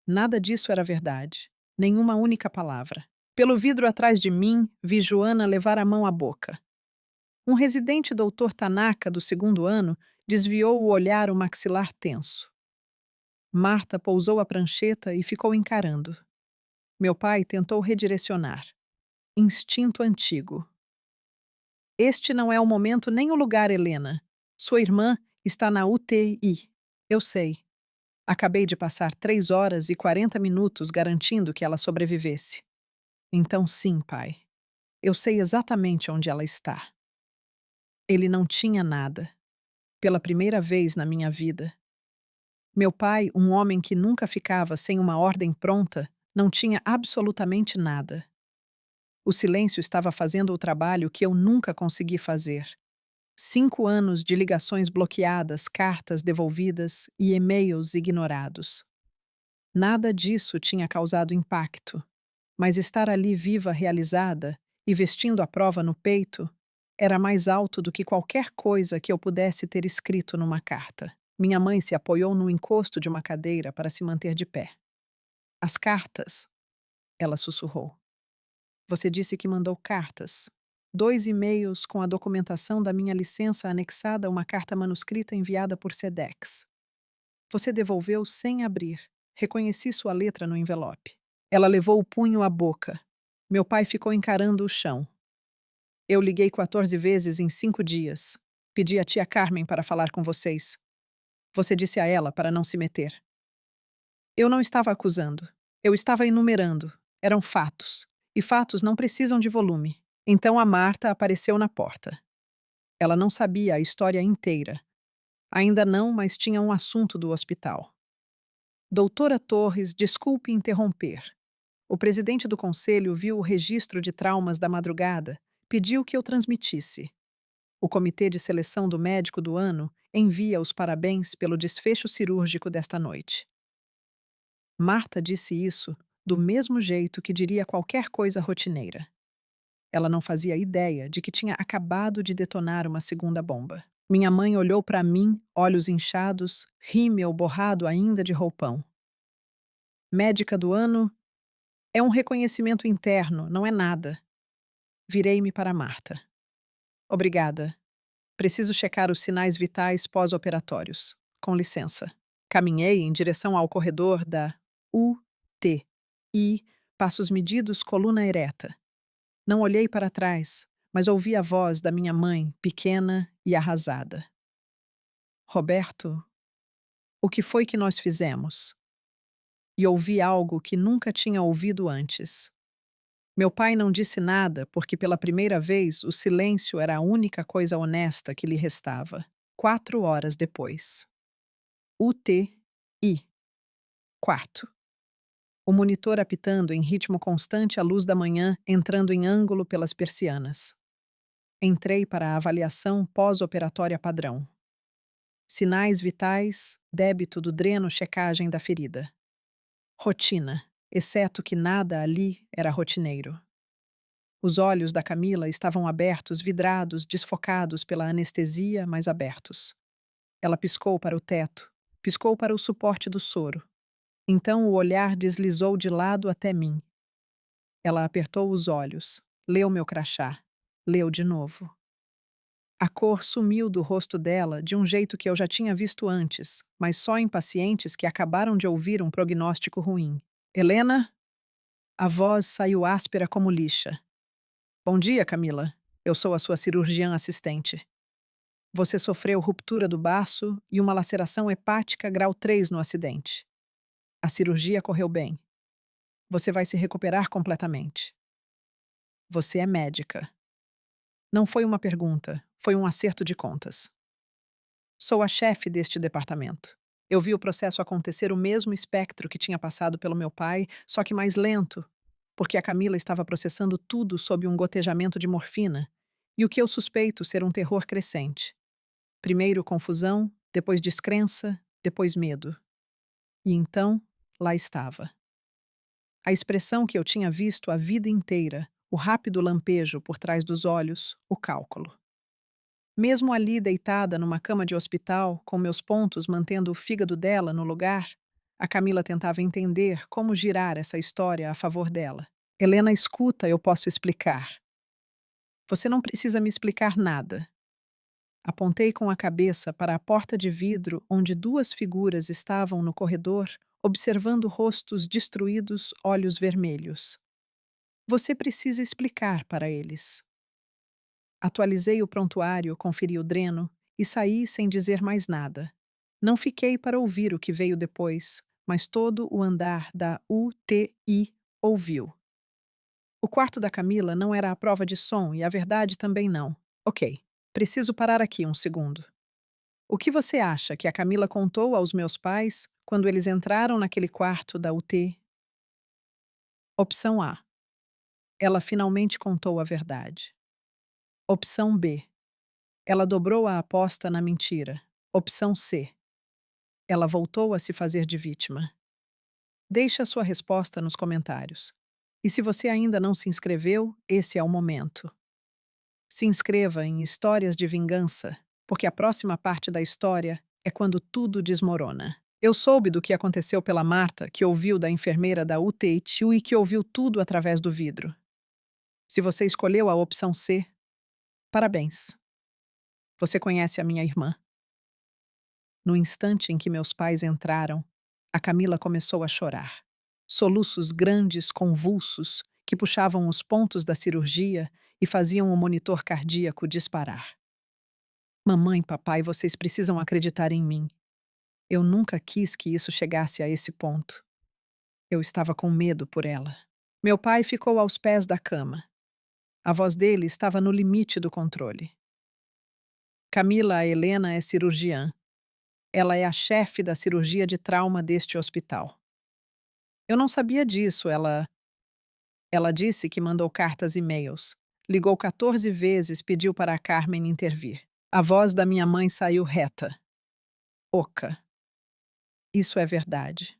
Nada disso era verdade. Nenhuma única palavra. Pelo vidro atrás de mim, vi Joana levar a mão à boca. Um residente doutor Tanaka, do 2º ano, desviou o olhar, o maxilar tenso. Marta pousou a prancheta e ficou encarando. Meu pai tentou redirecionar. Instinto antigo. Este não é o momento nem o lugar, Helena. Sua irmã está na UTI. Eu sei. Acabei de passar 3 horas e 40 minutos garantindo que ela sobrevivesse. Então sim, pai. Eu sei exatamente onde ela está. Ele não tinha nada. Pela primeira vez na minha vida. Meu pai, um homem que nunca ficava sem uma ordem pronta, não tinha absolutamente nada. O silêncio estava fazendo o trabalho que eu nunca consegui fazer. 5 anos de ligações bloqueadas, cartas devolvidas e e-mails ignorados. Nada disso tinha causado impacto, mas estar ali viva, realizada e vestindo a prova no peito era mais alto do que qualquer coisa que eu pudesse ter escrito numa carta. Minha mãe se apoiou no encosto de uma cadeira para se manter de pé. As cartas, ela sussurrou. Você disse que mandou cartas. 2 e-mails com a documentação da minha licença anexada a uma carta manuscrita enviada por Sedex. Você devolveu sem abrir. Reconheci sua letra no envelope. Ela levou o punho à boca. Meu pai ficou encarando o chão. Eu liguei 14 vezes em 5 dias. Pedi à tia Carmen para falar com vocês. Você disse a ela para não se meter. Eu não estava acusando. Eu estava enumerando. Eram fatos. E fatos não precisam de volume. Então a Marta apareceu na porta. Ela não sabia a história inteira. Ainda não, mas tinha um assunto do hospital. Doutora Torres, desculpe interromper. O presidente do conselho viu o registro de traumas da madrugada, pediu que eu transmitisse. O comitê de seleção do médico do ano envia os parabéns pelo desfecho cirúrgico desta noite. Marta disse isso do mesmo jeito que diria qualquer coisa rotineira. Ela não fazia ideia de que tinha acabado de detonar uma segunda bomba. Minha mãe olhou para mim, olhos inchados, rímel borrado ainda de roupão. Médica do ano é um reconhecimento interno, não é nada. Virei-me para Marta. Obrigada. Preciso checar os sinais vitais pós-operatórios. Com licença. Caminhei em direção ao corredor da UTI, passos medidos, coluna ereta. Não olhei para trás, mas ouvi a voz da minha mãe, pequena e arrasada. Roberto, o que foi que nós fizemos? E ouvi algo que nunca tinha ouvido antes. Meu pai não disse nada porque, pela primeira vez, o silêncio era a única coisa honesta que lhe restava. 4 horas depois. UTI. Quarto. O monitor apitando em ritmo constante à luz da manhã, entrando em ângulo pelas persianas. Entrei para a avaliação pós-operatória padrão. Sinais vitais, débito do dreno, checagem da ferida. Rotina, exceto que nada ali era rotineiro. Os olhos da Camila estavam abertos, vidrados, desfocados pela anestesia, mas abertos. Ela piscou para o teto, piscou para o suporte do soro. Então o olhar deslizou de lado até mim. Ela apertou os olhos, leu meu crachá, leu de novo. A cor sumiu do rosto dela de um jeito que eu já tinha visto antes, mas só em pacientes que acabaram de ouvir um prognóstico ruim. Helena? A voz saiu áspera como lixa. Bom dia, Camila. Eu sou a sua cirurgiã assistente. Você sofreu ruptura do baço e uma laceração hepática grau 3 no acidente. A cirurgia correu bem. Você vai se recuperar completamente. Você é médica. Não foi uma pergunta, foi um acerto de contas. Sou a chefe deste departamento. Eu vi o processo acontecer o mesmo espectro que tinha passado pelo meu pai, só que mais lento, porque a Camila estava processando tudo sob um gotejamento de morfina, e o que eu suspeito ser um terror crescente. Primeiro confusão, depois descrença, depois medo. E então, lá estava. A expressão que eu tinha visto a vida inteira, o rápido lampejo por trás dos olhos, o cálculo. Mesmo ali deitada numa cama de hospital, com meus pontos mantendo o fígado dela no lugar, a Camila tentava entender como girar essa história a favor dela. Helena, escuta, eu posso explicar. Você não precisa me explicar nada. Apontei com a cabeça para a porta de vidro onde 2 figuras estavam no corredor, observando rostos destruídos, olhos vermelhos. Você precisa explicar para eles. Atualizei o prontuário, conferi o dreno e saí sem dizer mais nada. Não fiquei para ouvir o que veio depois, mas todo o andar da UTI ouviu. O quarto da Camila não era a prova de som e a verdade também não. Ok, preciso parar aqui um segundo. O que você acha que a Camila contou aos meus pais quando eles entraram naquele quarto da UTI? Opção A. Ela finalmente contou a verdade. Opção B. Ela dobrou a aposta na mentira. Opção C. Ela voltou a se fazer de vítima. Deixe a sua resposta nos comentários. E se você ainda não se inscreveu, esse é o momento. Se inscreva em Histórias de Vingança, porque a próxima parte da história é quando tudo desmorona. Eu soube do que aconteceu pela Marta, que ouviu da enfermeira da UTI e que ouviu tudo através do vidro. Se você escolheu a opção C, parabéns. Você conhece a minha irmã. No instante em que meus pais entraram, a Camila começou a chorar. Soluços grandes, convulsos, que puxavam os pontos da cirurgia e faziam o monitor cardíaco disparar. Mamãe, papai, vocês precisam acreditar em mim. Eu nunca quis que isso chegasse a esse ponto. Eu estava com medo por ela. Meu pai ficou aos pés da cama. A voz dele estava no limite do controle. Camila, a Helena, é cirurgiã. Ela é a chefe da cirurgia de trauma deste hospital. Eu não sabia disso, ela disse que mandou cartas e e-mails. Ligou 14 vezes, pediu para a Carmen intervir. A voz da minha mãe saiu reta. Oca. Isso é verdade.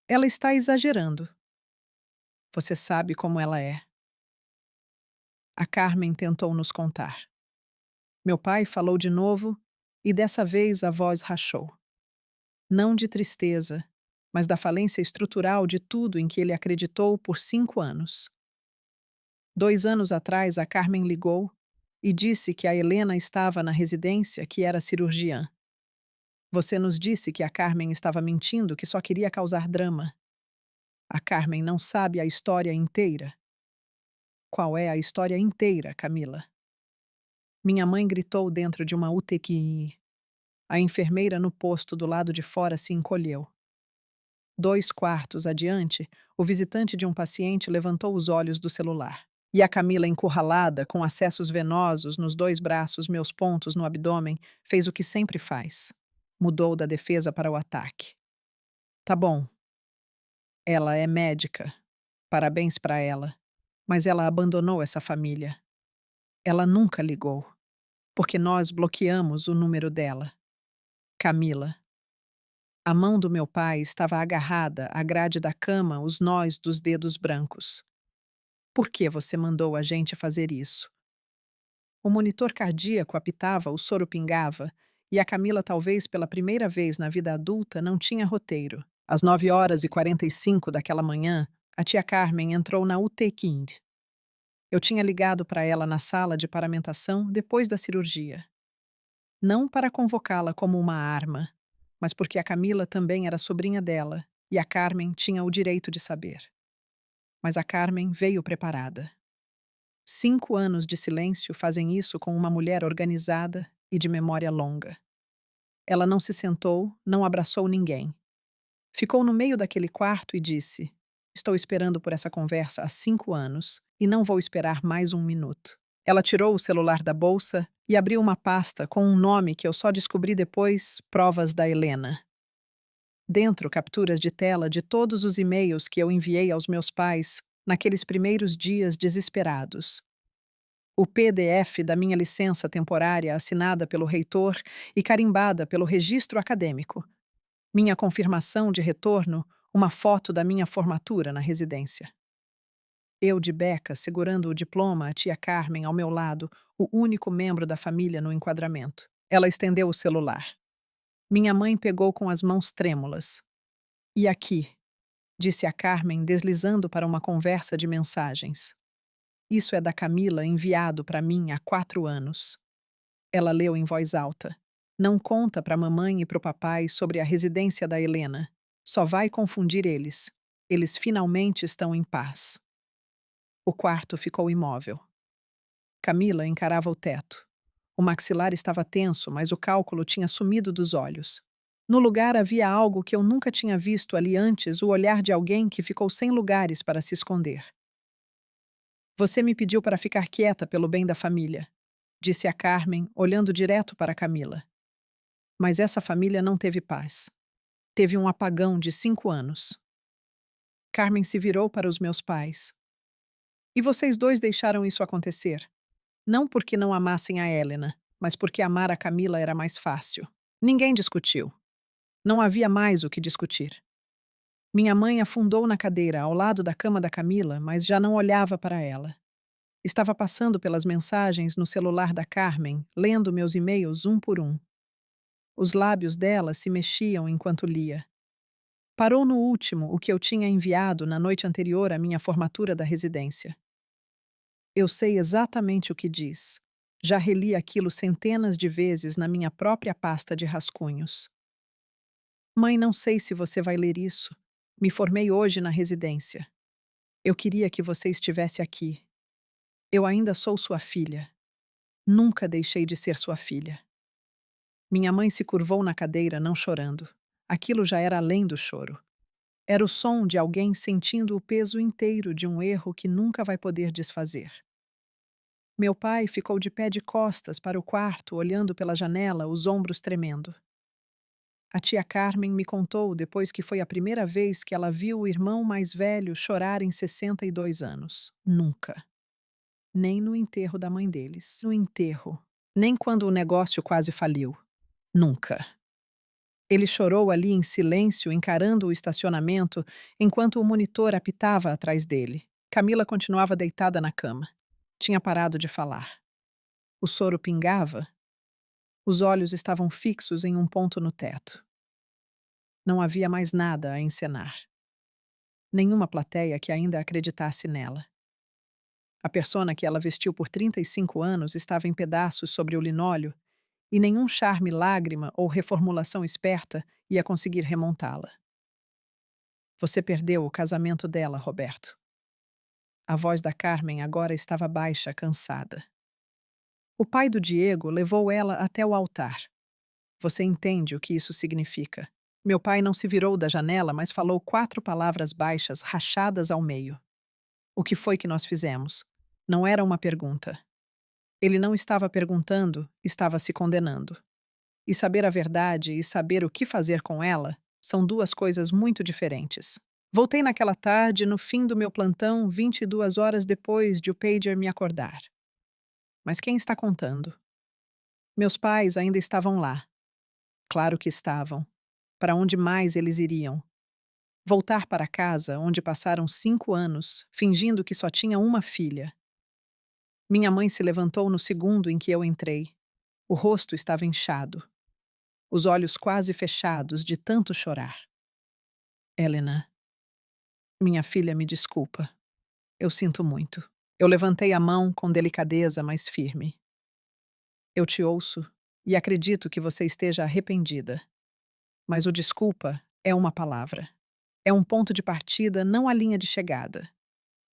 Ela está exagerando. Você sabe como ela é. A Carmen tentou nos contar. Meu pai falou de novo e dessa vez a voz rachou. Não de tristeza, mas da falência estrutural de tudo em que ele acreditou por 5 anos. 2 anos atrás, a Carmen ligou e disse que a Helena estava na residência, que era cirurgiã. Você nos disse que a Carmen estava mentindo, que só queria causar drama. A Carmen não sabe a história inteira. Qual é a história inteira, Camila? Minha mãe gritou dentro de uma UTI. A enfermeira no posto do lado de fora se encolheu. 2 quartos adiante, o visitante de um paciente levantou os olhos do celular. E a Camila, encurralada, com acessos venosos nos 2 braços, meus pontos no abdômen, fez o que sempre faz. Mudou da defesa para o ataque. Tá bom. Ela é médica. Parabéns para ela. Mas ela abandonou essa família. Ela nunca ligou. Porque nós bloqueamos o número dela. Camila. A mão do meu pai estava agarrada à grade da cama, os nós dos dedos brancos. Por que você mandou a gente fazer isso? O monitor cardíaco apitava, o soro pingava, e a Camila, talvez pela primeira vez na vida adulta, não tinha roteiro. Às 9h45 daquela manhã, a tia Carmen entrou na UTI Kind. Eu tinha ligado para ela na sala de paramentação depois da cirurgia. Não para convocá-la como uma arma, mas porque a Camila também era sobrinha dela e a Carmen tinha o direito de saber. Mas a Carmen veio preparada. 5 anos de silêncio fazem isso com uma mulher organizada e de memória longa. Ela não se sentou, não abraçou ninguém. Ficou no meio daquele quarto e disse: Estou esperando por essa conversa há 5 anos e não vou esperar mais um minuto. Ela tirou o celular da bolsa e abriu uma pasta com um nome que eu só descobri depois: Provas da Helena. Dentro, capturas de tela de todos os e-mails que eu enviei aos meus pais naqueles primeiros dias desesperados. O PDF da minha licença temporária assinada pelo reitor e carimbada pelo registro acadêmico. Minha confirmação de retorno, uma foto da minha formatura na residência. Eu de beca, segurando o diploma, a tia Carmen ao meu lado, o único membro da família no enquadramento. Ela estendeu o celular. Minha mãe pegou com as mãos trêmulas. E aqui, disse a Carmen, deslizando para uma conversa de mensagens. Isso é da Camila, enviado para mim há 4 anos. Ela leu em voz alta. Não conta para a mamãe e para o papai sobre a residência da Helena. Só vai confundir eles. Eles finalmente estão em paz. O quarto ficou imóvel. Camila encarava o teto. O maxilar estava tenso, mas o cálculo tinha sumido dos olhos. No lugar havia algo que eu nunca tinha visto ali antes, o olhar de alguém que ficou sem lugares para se esconder. Você me pediu para ficar quieta pelo bem da família, disse a Carmen, olhando direto para Camila. Mas essa família não teve paz. Teve um apagão de 5 anos. Carmen se virou para os meus pais. E vocês dois deixaram isso acontecer. Não porque não amassem a Helena, mas porque amar a Camila era mais fácil. Ninguém discutiu. Não havia mais o que discutir. Minha mãe afundou na cadeira ao lado da cama da Camila, mas já não olhava para ela. Estava passando pelas mensagens no celular da Carmen, lendo meus e-mails um por um. Os lábios dela se mexiam enquanto lia. Parou no último, o que eu tinha enviado na noite anterior à minha formatura da residência. Eu sei exatamente o que diz. Já reli aquilo centenas de vezes na minha própria pasta de rascunhos. Mãe, não sei se você vai ler isso. Me formei hoje na residência. Eu queria que você estivesse aqui. Eu ainda sou sua filha. Nunca deixei de ser sua filha. Minha mãe se curvou na cadeira, não chorando. Aquilo já era além do choro. Era o som de alguém sentindo o peso inteiro de um erro que nunca vai poder desfazer. Meu pai ficou de pé de costas para o quarto, olhando pela janela, os ombros tremendo. A tia Carmen me contou depois que foi a primeira vez que ela viu o irmão mais velho chorar em 62 anos. Nunca. Nem no enterro da mãe deles. No enterro. Nem quando o negócio quase faliu. Nunca. Ele chorou ali em silêncio, encarando o estacionamento, enquanto o monitor apitava atrás dele. Camila continuava deitada na cama. Tinha parado de falar. O soro pingava. Os olhos estavam fixos em um ponto no teto. Não havia mais nada a encenar. Nenhuma plateia que ainda acreditasse nela. A persona que ela vestiu por 35 anos estava em pedaços sobre o linóleo e nenhum charme lágrima ou reformulação esperta ia conseguir remontá-la. Você perdeu o casamento dela, Roberto. A voz da Carmen agora estava baixa, cansada. O pai do Diego levou ela até o altar. Você entende o que isso significa. Meu pai não se virou da janela, mas falou 4 palavras baixas, rachadas ao meio. O que foi que nós fizemos? Não era uma pergunta. Ele não estava perguntando, estava se condenando. E saber a verdade e saber o que fazer com ela são duas coisas muito diferentes. Voltei naquela tarde, no fim do meu plantão, 22 horas depois de o pager me acordar. Mas quem está contando? Meus pais ainda estavam lá. Claro que estavam. Para onde mais eles iriam? Voltar para casa, onde passaram 5 anos, fingindo que só tinha uma filha. Minha mãe se levantou no segundo em que eu entrei. O rosto estava inchado. Os olhos quase fechados de tanto chorar. Helena, minha filha, me desculpa. Eu sinto muito. Eu levantei a mão com delicadeza, mas firme. Eu te ouço e acredito que você esteja arrependida. Mas o desculpa é uma palavra. É um ponto de partida, não a linha de chegada.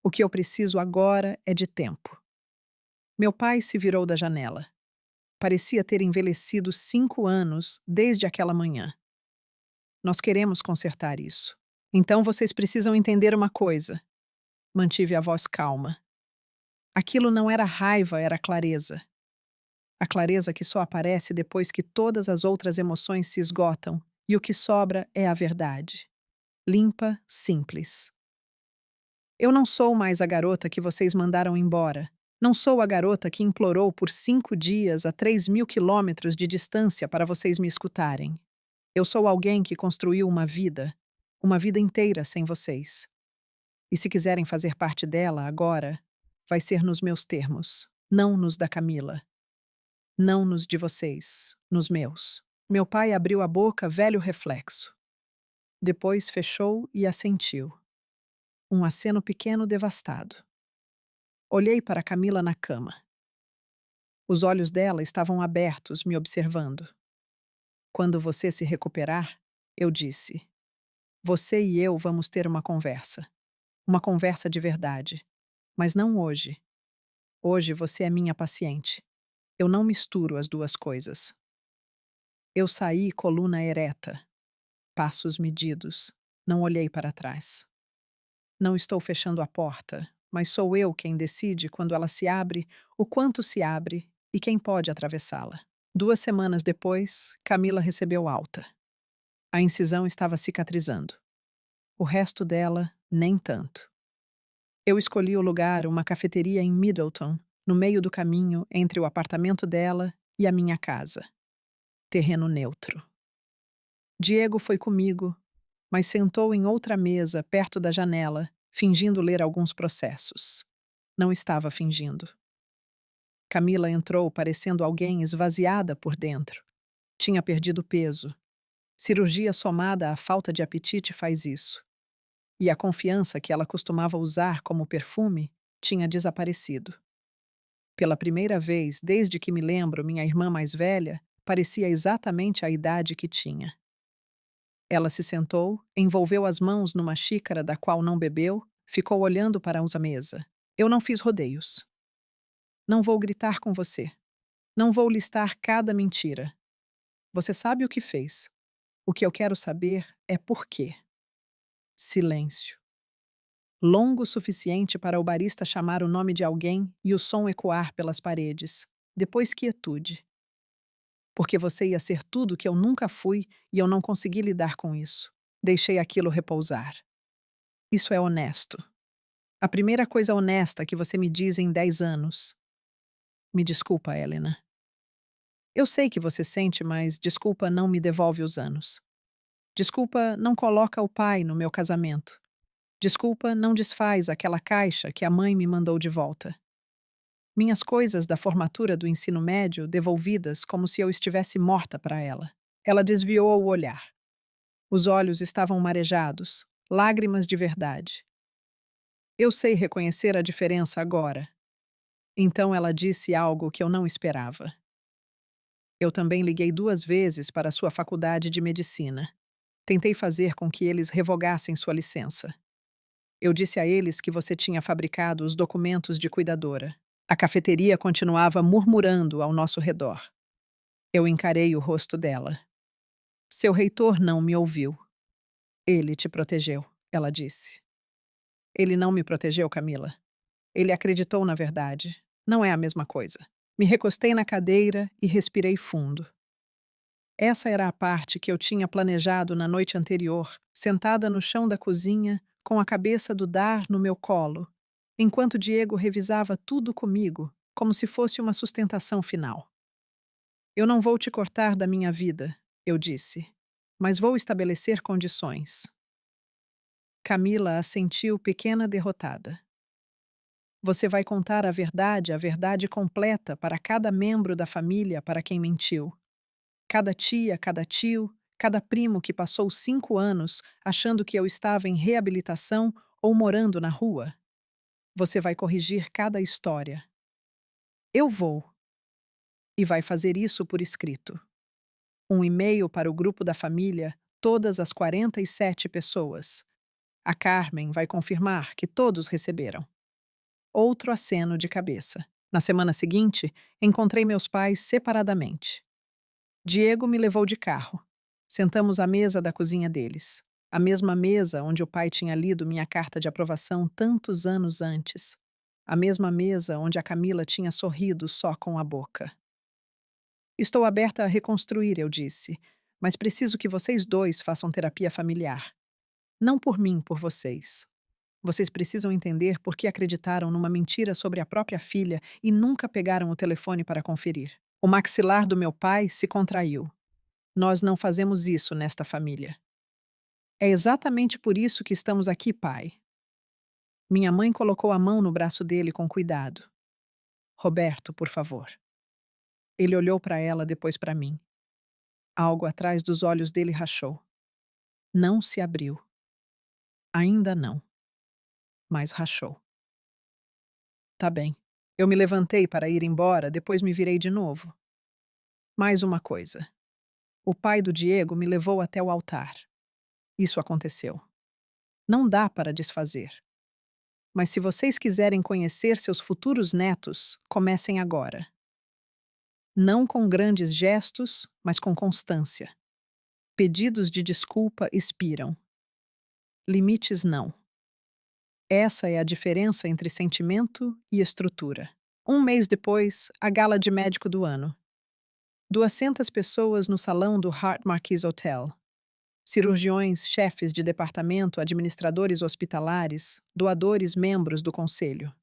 O que eu preciso agora é de tempo. Meu pai se virou da janela. Parecia ter envelhecido 5 anos desde aquela manhã. Nós queremos consertar isso. Então vocês precisam entender uma coisa. Mantive a voz calma. Aquilo não era raiva, era clareza. A clareza que só aparece depois que todas as outras emoções se esgotam e o que sobra é a verdade. Limpa, simples. Eu não sou mais a garota que vocês mandaram embora. Não sou a garota que implorou por 5 dias a 3.000 quilômetros de distância para vocês me escutarem. Eu sou alguém que construiu uma vida inteira sem vocês. E se quiserem fazer parte dela agora, vai ser nos meus termos, não nos da Camila. Não nos de vocês, nos meus. Meu pai abriu a boca, velho reflexo. Depois fechou e assentiu. Um aceno pequeno devastado. Olhei para Camila na cama. Os olhos dela estavam abertos, me observando. Quando você se recuperar, eu disse, você e eu vamos ter uma conversa. Uma conversa de verdade. Mas não hoje. Hoje você é minha paciente. Eu não misturo as duas coisas. Eu saí coluna ereta, passos medidos. Não olhei para trás. Não estou fechando a porta, mas sou eu quem decide quando ela se abre, o quanto se abre e quem pode atravessá-la. 2 semanas depois, Camila recebeu alta. A incisão estava cicatrizando. O resto dela, nem tanto. Eu escolhi o lugar, uma cafeteria em Middleton, no meio do caminho entre o apartamento dela e a minha casa. Terreno neutro. Diego foi comigo, mas sentou em outra mesa, perto da janela, fingindo ler alguns processos. Não estava fingindo. Camila entrou parecendo alguém esvaziada por dentro. Tinha perdido peso. Cirurgia somada à falta de apetite faz isso. E a confiança que ela costumava usar como perfume tinha desaparecido. Pela primeira vez desde que me lembro, minha irmã mais velha parecia exatamente a idade que tinha. Ela se sentou, envolveu as mãos numa xícara da qual não bebeu, ficou olhando para a mesa. Eu não fiz rodeios. Não vou gritar com você. Não vou listar cada mentira. Você sabe o que fez. O que eu quero saber é por quê. Silêncio. Longo o suficiente para o barista chamar o nome de alguém e o som ecoar pelas paredes. Depois quietude. Porque você ia ser tudo que eu nunca fui e eu não consegui lidar com isso. Deixei aquilo repousar. Isso é honesto. A primeira coisa honesta que você me diz em 10 anos. Me desculpa, Helena. Eu sei que você sente, mas desculpa não me devolve os anos. Desculpa não coloca o pai no meu casamento. Desculpa não desfaz aquela caixa que a mãe me mandou de volta. Minhas coisas da formatura do ensino médio devolvidas como se eu estivesse morta para ela. Ela desviou o olhar. Os olhos estavam marejados, lágrimas de verdade. Eu sei reconhecer a diferença agora. Então ela disse algo que eu não esperava. Eu também liguei 2 vezes para a sua faculdade de medicina. Tentei fazer com que eles revogassem sua licença. Eu disse a eles que você tinha fabricado os documentos de cuidadora. A cafeteria continuava murmurando ao nosso redor. Eu encarei o rosto dela. Seu reitor não me ouviu. Ele te protegeu, ela disse. Ele não me protegeu, Camila. Ele acreditou na verdade. Não é a mesma coisa. Me recostei na cadeira e respirei fundo. Essa era a parte que eu tinha planejado na noite anterior, sentada no chão da cozinha, com a cabeça do Dar no meu colo, enquanto Diego revisava tudo comigo, como se fosse uma sustentação final. Eu não vou te cortar da minha vida, eu disse, mas vou estabelecer condições. Camila assentiu pequena derrotada. Você vai contar a verdade completa para cada membro da família para quem mentiu. Cada tia, cada tio, cada primo que passou 5 anos achando que eu estava em reabilitação ou morando na rua. Você vai corrigir cada história. Eu vou. E vai fazer isso por escrito. Um e-mail para o grupo da família, todas as 47 pessoas. A Carmen vai confirmar que todos receberam. Outro aceno de cabeça. Na semana seguinte, encontrei meus pais separadamente. Diego me levou de carro. Sentamos à mesa da cozinha deles. A mesma mesa onde o pai tinha lido minha carta de aprovação tantos anos antes. A mesma mesa onde a Camila tinha sorrido só com a boca. Estou aberta a reconstruir, eu disse, mas preciso que vocês dois façam terapia familiar. Não por mim, por vocês. Vocês precisam entender por que acreditaram numa mentira sobre a própria filha e nunca pegaram o telefone para conferir. O maxilar do meu pai se contraiu. Nós não fazemos isso nesta família. É exatamente por isso que estamos aqui, pai. Minha mãe colocou a mão no braço dele com cuidado. Roberto, por favor. Ele olhou para ela, depois para mim. Algo atrás dos olhos dele rachou. Não se abriu. Ainda não. Mas rachou. Tá bem. Eu me levantei para ir embora, depois me virei de novo. Mais uma coisa. O pai do Diego me levou até o altar. Isso aconteceu. Não dá para desfazer. Mas se vocês quiserem conhecer seus futuros netos, comecem agora. Não com grandes gestos, mas com constância. Pedidos de desculpa expiram. Limites não. Essa é a diferença entre sentimento e estrutura. 1 mês depois, a gala de médico do ano. 200 pessoas no salão do Hart Marquis Hotel. cirurgiões, chefes de departamento, administradores hospitalares, doadores, membros do conselho.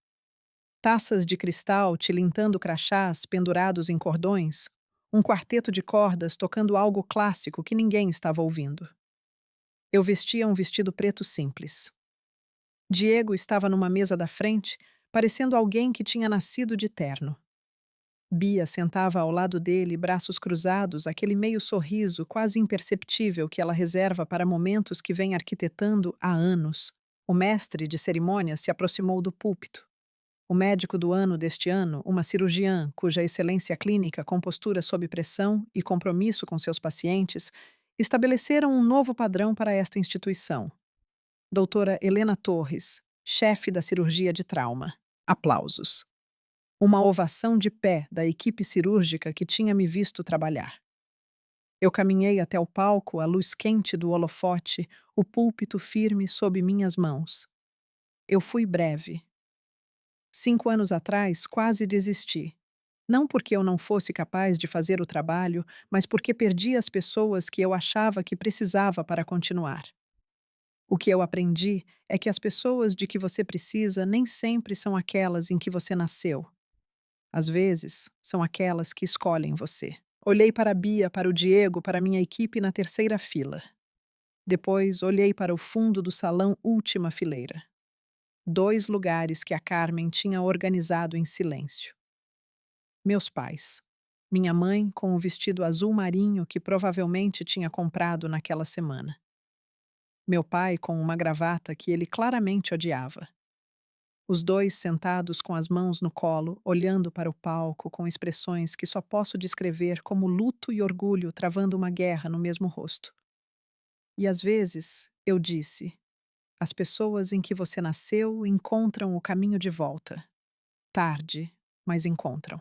Taças de cristal tilintando crachás pendurados em cordões, um quarteto de cordas tocando algo clássico que ninguém estava ouvindo. Eu vestia um vestido preto simples. Diego estava numa mesa da frente, parecendo alguém que tinha nascido de terno. Bia sentava ao lado dele, braços cruzados, aquele meio sorriso quase imperceptível que ela reserva para momentos que vem arquitetando há anos. O mestre de cerimônias se aproximou do púlpito. O médico do ano deste ano, uma cirurgiã cuja excelência clínica, compostura sob pressão e compromisso com seus pacientes, estabeleceram um novo padrão para esta instituição. Doutora Helena Torres, chefe da cirurgia de trauma. Aplausos. Uma ovação de pé da equipe cirúrgica que tinha me visto trabalhar. Eu caminhei até o palco, a luz quente do holofote, o púlpito firme sob minhas mãos. Eu fui breve. 5 anos atrás, quase desisti. Não porque eu não fosse capaz de fazer o trabalho, mas porque perdi as pessoas que eu achava que precisava para continuar. O que eu aprendi é que as pessoas de que você precisa nem sempre são aquelas em que você nasceu. Às vezes, são aquelas que escolhem você. Olhei para a Bia, para o Diego, para minha equipe na terceira fila. Depois, olhei para o fundo do salão, última fileira. 2 lugares que a Carmen tinha organizado em silêncio. Meus pais. Minha mãe com o vestido azul marinho que provavelmente tinha comprado naquela semana. Meu pai com uma gravata que ele claramente odiava. Os dois sentados com as mãos no colo, olhando para o palco com expressões que só posso descrever como luto e orgulho travando uma guerra no mesmo rosto. E às vezes, eu disse, as pessoas em que você nasceu encontram o caminho de volta. Tarde, mas encontram.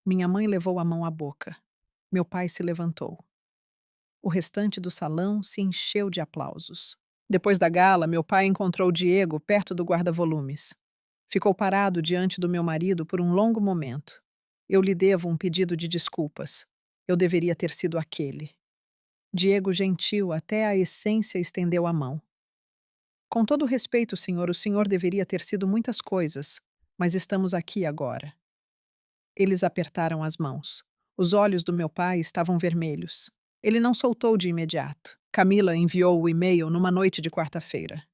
Minha mãe levou a mão à boca. Meu pai se levantou. O restante do salão se encheu de aplausos. Depois da gala, meu pai encontrou Diego perto do guarda-volumes. Ficou parado diante do meu marido por um longo momento. Eu lhe devo um pedido de desculpas. Eu deveria ter sido aquele. Diego gentil até a essência estendeu a mão. Com todo respeito, senhor, o senhor deveria ter sido muitas coisas, mas estamos aqui agora. Eles apertaram as mãos. Os olhos do meu pai estavam vermelhos. Ele não soltou de imediato. Camila enviou o e-mail numa noite de quarta-feira.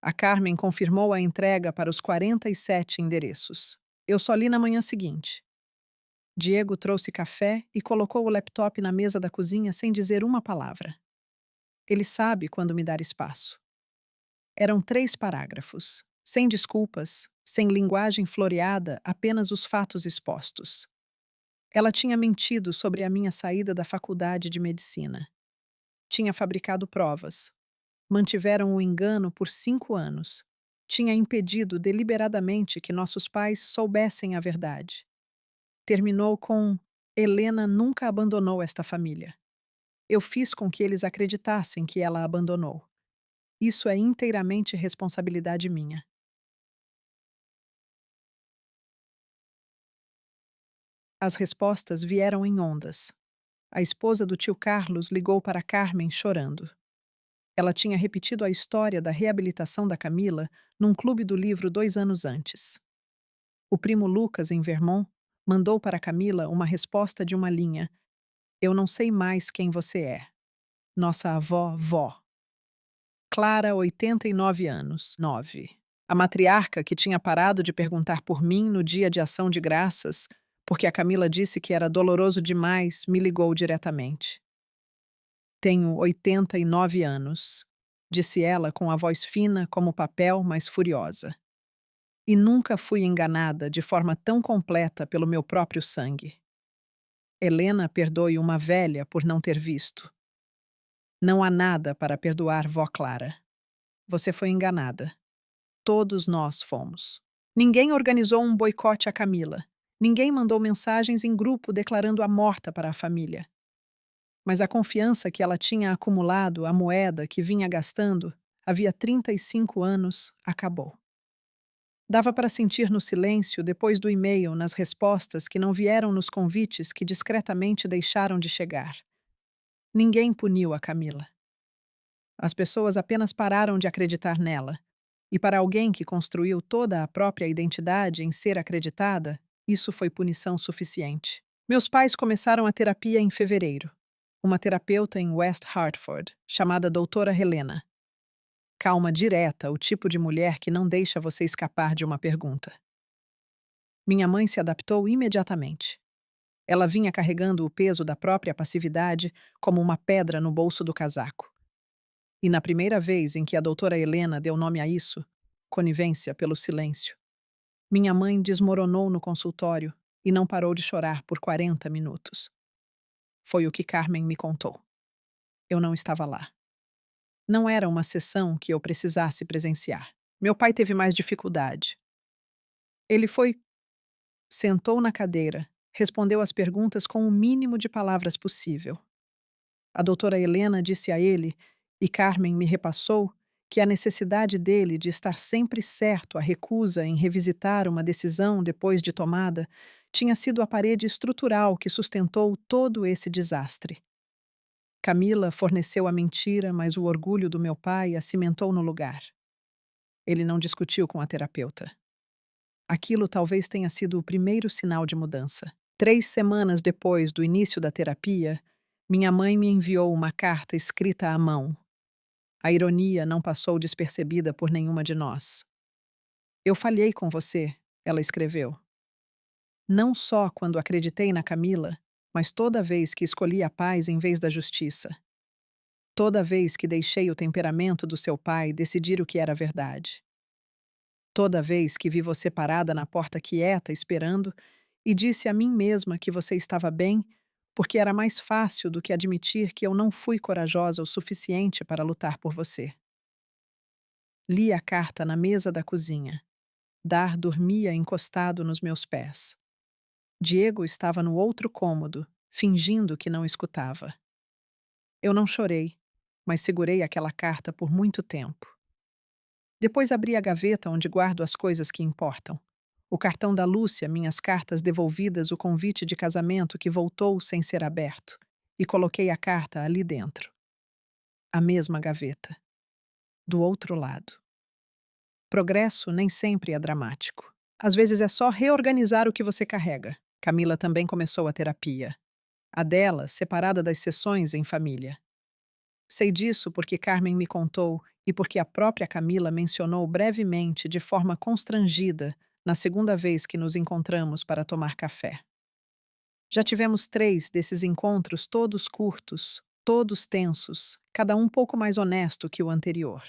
A Carmen confirmou a entrega para os 47 endereços. Eu só li na manhã seguinte. Diego trouxe café e colocou o laptop na mesa da cozinha sem dizer uma palavra. Ele sabe quando me dar espaço. Eram 3 parágrafos, sem desculpas, sem linguagem floreada, apenas os fatos expostos. Ela tinha mentido sobre a minha saída da faculdade de medicina. Tinha fabricado provas. Mantiveram o engano por 5 anos. Tinha impedido deliberadamente que nossos pais soubessem a verdade. Terminou com: Helena nunca abandonou esta família. Eu fiz com que eles acreditassem que ela a abandonou. Isso é inteiramente responsabilidade minha. As respostas vieram em ondas. A esposa do tio Carlos ligou para Carmen chorando. Ela tinha repetido a história da reabilitação da Camila num clube do livro 2 anos antes. O primo Lucas, em Vermont, mandou para Camila uma resposta de uma linha: Eu não sei mais quem você é. Nossa avó, vó. Clara, 89 anos, 9. A matriarca, que tinha parado de perguntar por mim no dia de ação de graças, porque a Camila disse que era doloroso demais, me ligou diretamente. Tenho 89 anos, disse ela com a voz fina como papel, mas furiosa. E nunca fui enganada de forma tão completa pelo meu próprio sangue. Helena perdoe uma velha por não ter visto. Não há nada para perdoar vó Clara. Você foi enganada. Todos nós fomos. Ninguém organizou um boicote a Camila. Ninguém mandou mensagens em grupo declarando-a morta para a família. Mas a confiança que ela tinha acumulado, a moeda que vinha gastando, havia 35 anos, acabou. Dava para sentir no silêncio, depois do e-mail, nas respostas que não vieram nos convites que discretamente deixaram de chegar. Ninguém puniu a Camila. As pessoas apenas pararam de acreditar nela. E para alguém que construiu toda a própria identidade em ser acreditada, isso foi punição suficiente. Meus pais começaram a terapia em fevereiro. Uma terapeuta em West Hartford, chamada Doutora Helena. Calma direta, o tipo de mulher que não deixa você escapar de uma pergunta. Minha mãe se adaptou imediatamente. Ela vinha carregando o peso da própria passividade como uma pedra no bolso do casaco. E na primeira vez em que a doutora Helena deu nome a isso, conivência pelo silêncio, minha mãe desmoronou no consultório e não parou de chorar por 40 minutos. Foi o que Carmen me contou. Eu não estava lá. Não era uma sessão que eu precisasse presenciar. Meu pai teve mais dificuldade. Ele foi, sentou na cadeira, respondeu às perguntas com o mínimo de palavras possível. A doutora Helena disse a ele, e Carmen me repassou, que a necessidade dele de estar sempre certo, a recusa em revisitar uma decisão depois de tomada, tinha sido a parede estrutural que sustentou todo esse desastre. Camila forneceu a mentira, mas o orgulho do meu pai a cimentou no lugar. Ele não discutiu com a terapeuta. Aquilo talvez tenha sido o primeiro sinal de mudança. 3 semanas depois do início da terapia, minha mãe me enviou uma carta escrita à mão. A ironia não passou despercebida por nenhuma de nós. Eu falhei com você, ela escreveu. Não só quando acreditei na Camila, mas toda vez que escolhi a paz em vez da justiça. Toda vez que deixei o temperamento do seu pai decidir o que era verdade. Toda vez que vi você parada na porta quieta, esperando, e disse a mim mesma que você estava bem, porque era mais fácil do que admitir que eu não fui corajosa o suficiente para lutar por você. Li a carta na mesa da cozinha. Dar dormia encostado nos meus pés. Diego estava no outro cômodo, fingindo que não escutava. Eu não chorei, mas segurei aquela carta por muito tempo. Depois abri a gaveta onde guardo as coisas que importam. O cartão da Lúcia, minhas cartas devolvidas, o convite de casamento que voltou sem ser aberto, e coloquei a carta ali dentro. A mesma gaveta. Do outro lado. Progresso nem sempre é dramático. Às vezes é só reorganizar o que você carrega. Camila também começou a terapia. A dela, separada das sessões em família. Sei disso porque Carmen me contou e porque a própria Camila mencionou brevemente, de forma constrangida, na segunda vez que nos encontramos para tomar café. Já tivemos 3 desses encontros, todos curtos, todos tensos, cada um pouco mais honesto que o anterior.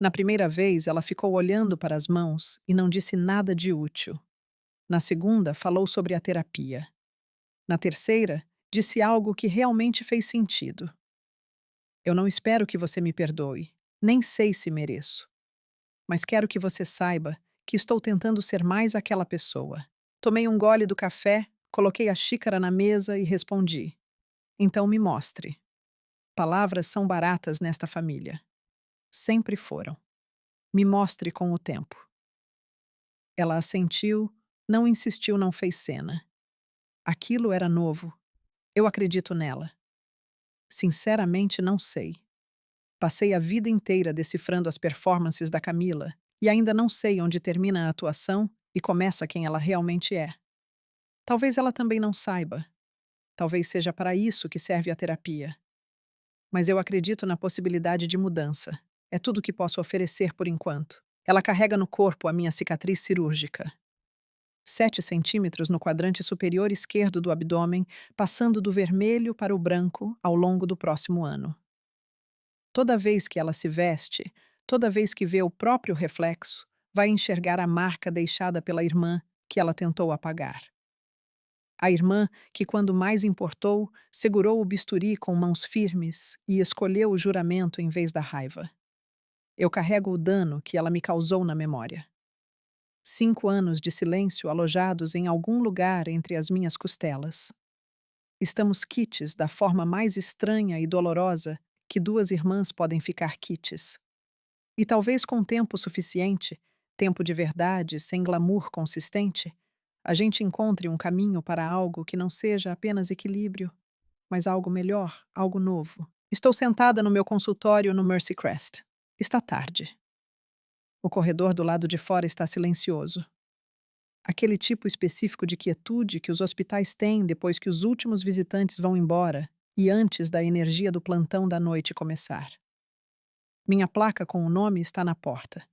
Na primeira vez, ela ficou olhando para as mãos e não disse nada de útil. Na segunda, falou sobre a terapia. Na terceira, disse algo que realmente fez sentido. Eu não espero que você me perdoe, nem sei se mereço. Mas quero que você saiba que estou tentando ser mais aquela pessoa. Tomei um gole do café, coloquei a xícara na mesa e respondi. Então me mostre. Palavras são baratas nesta família. Sempre foram. Me mostre com o tempo. Ela assentiu, não insistiu, não fez cena. Aquilo era novo. Eu acredito nela. Sinceramente, não sei. Passei a vida inteira decifrando as performances da Camila e ainda não sei onde termina a atuação e começa quem ela realmente é. Talvez ela também não saiba. Talvez seja para isso que serve a terapia. Mas eu acredito na possibilidade de mudança. É tudo que posso oferecer por enquanto. Ela carrega no corpo a minha cicatriz cirúrgica. 7 centímetros no quadrante superior esquerdo do abdômen, passando do vermelho para o branco ao longo do próximo ano. Toda vez que ela se veste, toda vez que vê o próprio reflexo, vai enxergar a marca deixada pela irmã que ela tentou apagar. A irmã que, quando mais importou, segurou o bisturi com mãos firmes e escolheu o juramento em vez da raiva. Eu carrego o dano que ela me causou na memória. 5 anos de silêncio alojados em algum lugar entre as minhas costelas. Estamos quites da forma mais estranha e dolorosa que 2 irmãs podem ficar quites. E talvez com tempo suficiente, tempo de verdade, sem glamour consistente, a gente encontre um caminho para algo que não seja apenas equilíbrio, mas algo melhor, algo novo. Estou sentada no meu consultório no Mercy Crest. Está tarde. O corredor do lado de fora está silencioso. Aquele tipo específico de quietude que os hospitais têm depois que os últimos visitantes vão embora e antes da energia do plantão da noite começar. Minha placa com o nome está na porta.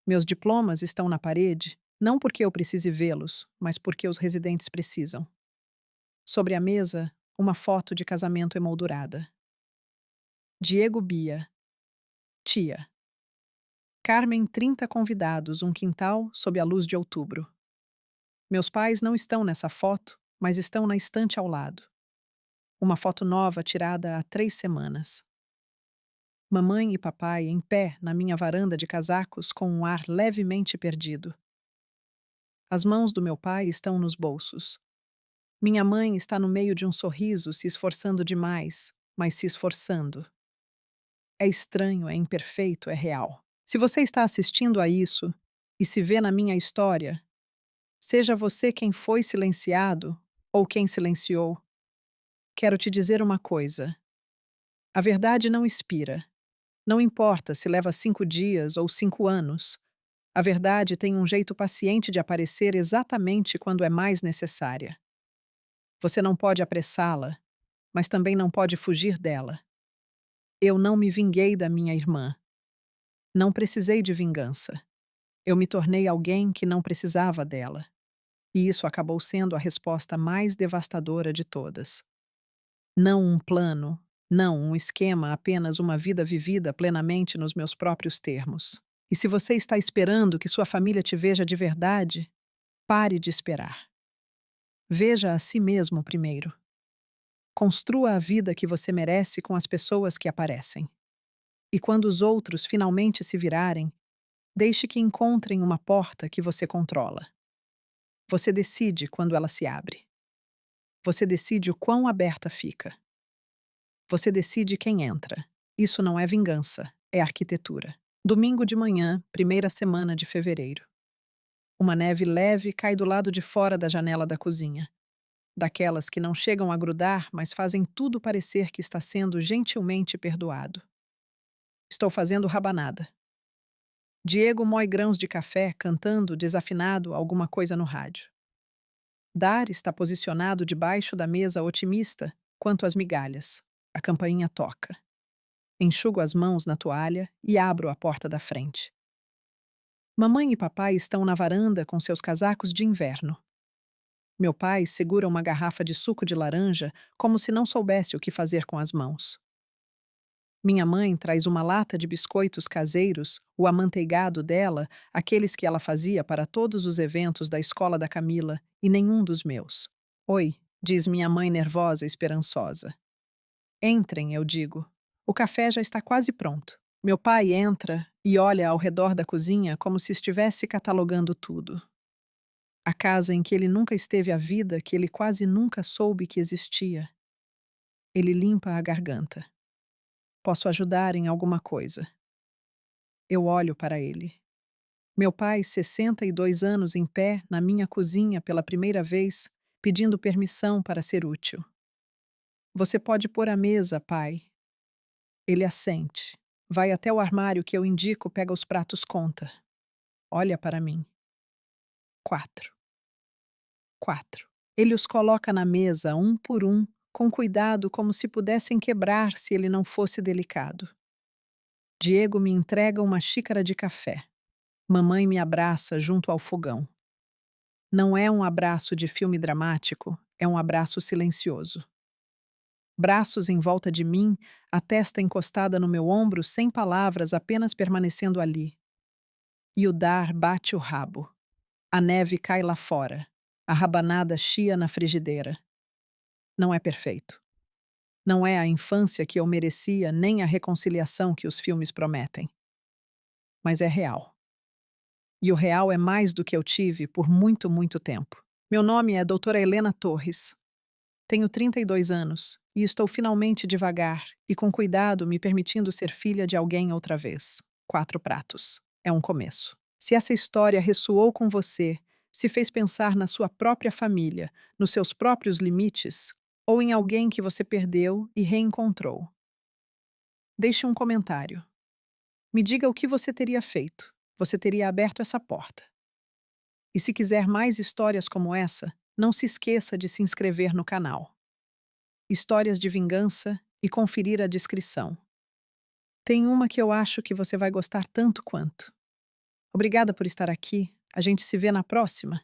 Meus diplomas estão na parede, não porque eu precise vê-los, mas porque os residentes precisam. Sobre a mesa, uma foto de casamento emoldurada. Diego Bia, tia. Carmen, 30 convidados, um quintal sob a luz de outubro. Meus pais não estão nessa foto, mas estão na estante ao lado. Uma foto nova tirada há 3 semanas. Mamãe e papai em pé na minha varanda de casacos com um ar levemente perdido. As mãos do meu pai estão nos bolsos. Minha mãe está no meio de um sorriso, se esforçando demais, mas se esforçando. É estranho, é imperfeito, é real. Se você está assistindo a isso e se vê na minha história, seja você quem foi silenciado ou quem silenciou, quero te dizer uma coisa. A verdade não expira. Não importa se leva 5 dias ou 5 anos. A verdade tem um jeito paciente de aparecer exatamente quando é mais necessária. Você não pode apressá-la, mas também não pode fugir dela. Eu não me vinguei da minha irmã. Não precisei de vingança. Eu me tornei alguém que não precisava dela. E isso acabou sendo a resposta mais devastadora de todas. Não um plano, não um esquema, apenas uma vida vivida plenamente nos meus próprios termos. E se você está esperando que sua família te veja de verdade, pare de esperar. Veja a si mesmo primeiro. Construa a vida que você merece com as pessoas que aparecem. E quando os outros finalmente se virarem, deixe que encontrem uma porta que você controla. Você decide quando ela se abre. Você decide o quão aberta fica. Você decide quem entra. Isso não é vingança, é arquitetura. Domingo de manhã, primeira semana de fevereiro. Uma neve leve cai do lado de fora da janela da cozinha. Daquelas que não chegam a grudar, mas fazem tudo parecer que está sendo gentilmente perdoado. Estou fazendo rabanada. Diego moe grãos de café, cantando, desafinado, alguma coisa no rádio. Dar está posicionado debaixo da mesa otimista quanto às migalhas. A campainha toca. Enxugo as mãos na toalha e abro a porta da frente. Mamãe e papai estão na varanda com seus casacos de inverno. Meu pai segura uma garrafa de suco de laranja como se não soubesse o que fazer com as mãos. Minha mãe traz uma lata de biscoitos caseiros, o amanteigado dela, aqueles que ela fazia para todos os eventos da escola da Camila e nenhum dos meus. Oi, diz minha mãe nervosa e esperançosa. Entrem, eu digo. O café já está quase pronto. Meu pai entra e olha ao redor da cozinha como se estivesse catalogando tudo. A casa em que ele nunca esteve, a vida que ele quase nunca soube que existia. Ele limpa a garganta. Posso ajudar em alguma coisa? Eu olho para ele. Meu pai, 62 anos em pé, na minha cozinha pela primeira vez, pedindo permissão para ser útil. Você pode pôr a mesa, pai. Ele assente. Vai até o armário que eu indico, pega os pratos, conta. Olha para mim. 4. 4. Ele os coloca na mesa, um por um, com cuidado, como se pudessem quebrar se ele não fosse delicado. Diego me entrega uma xícara de café. Mamãe me abraça junto ao fogão. Não é um abraço de filme dramático, é um abraço silencioso. Braços em volta de mim, a testa encostada no meu ombro, sem palavras, apenas permanecendo ali. E o dar bate o rabo. A neve cai lá fora. A rabanada chia na frigideira. Não é perfeito. Não é a infância que eu merecia, nem a reconciliação que os filmes prometem. Mas é real. E o real é mais do que eu tive por muito, muito tempo. Meu nome é doutora Helena Torres. Tenho 32 anos e estou finalmente devagar e com cuidado me permitindo ser filha de alguém outra vez. 4 pratos. É um começo. Se essa história ressoou com você, se fez pensar na sua própria família, nos seus próprios limites, ou em alguém que você perdeu e reencontrou. Deixe um comentário. Me diga o que você teria feito. Você teria aberto essa porta. E se quiser mais histórias como essa, não se esqueça de se inscrever no canal. Histórias de vingança e conferir a descrição. Tem uma que eu acho que você vai gostar tanto quanto. Obrigada por estar aqui. A gente se vê na próxima.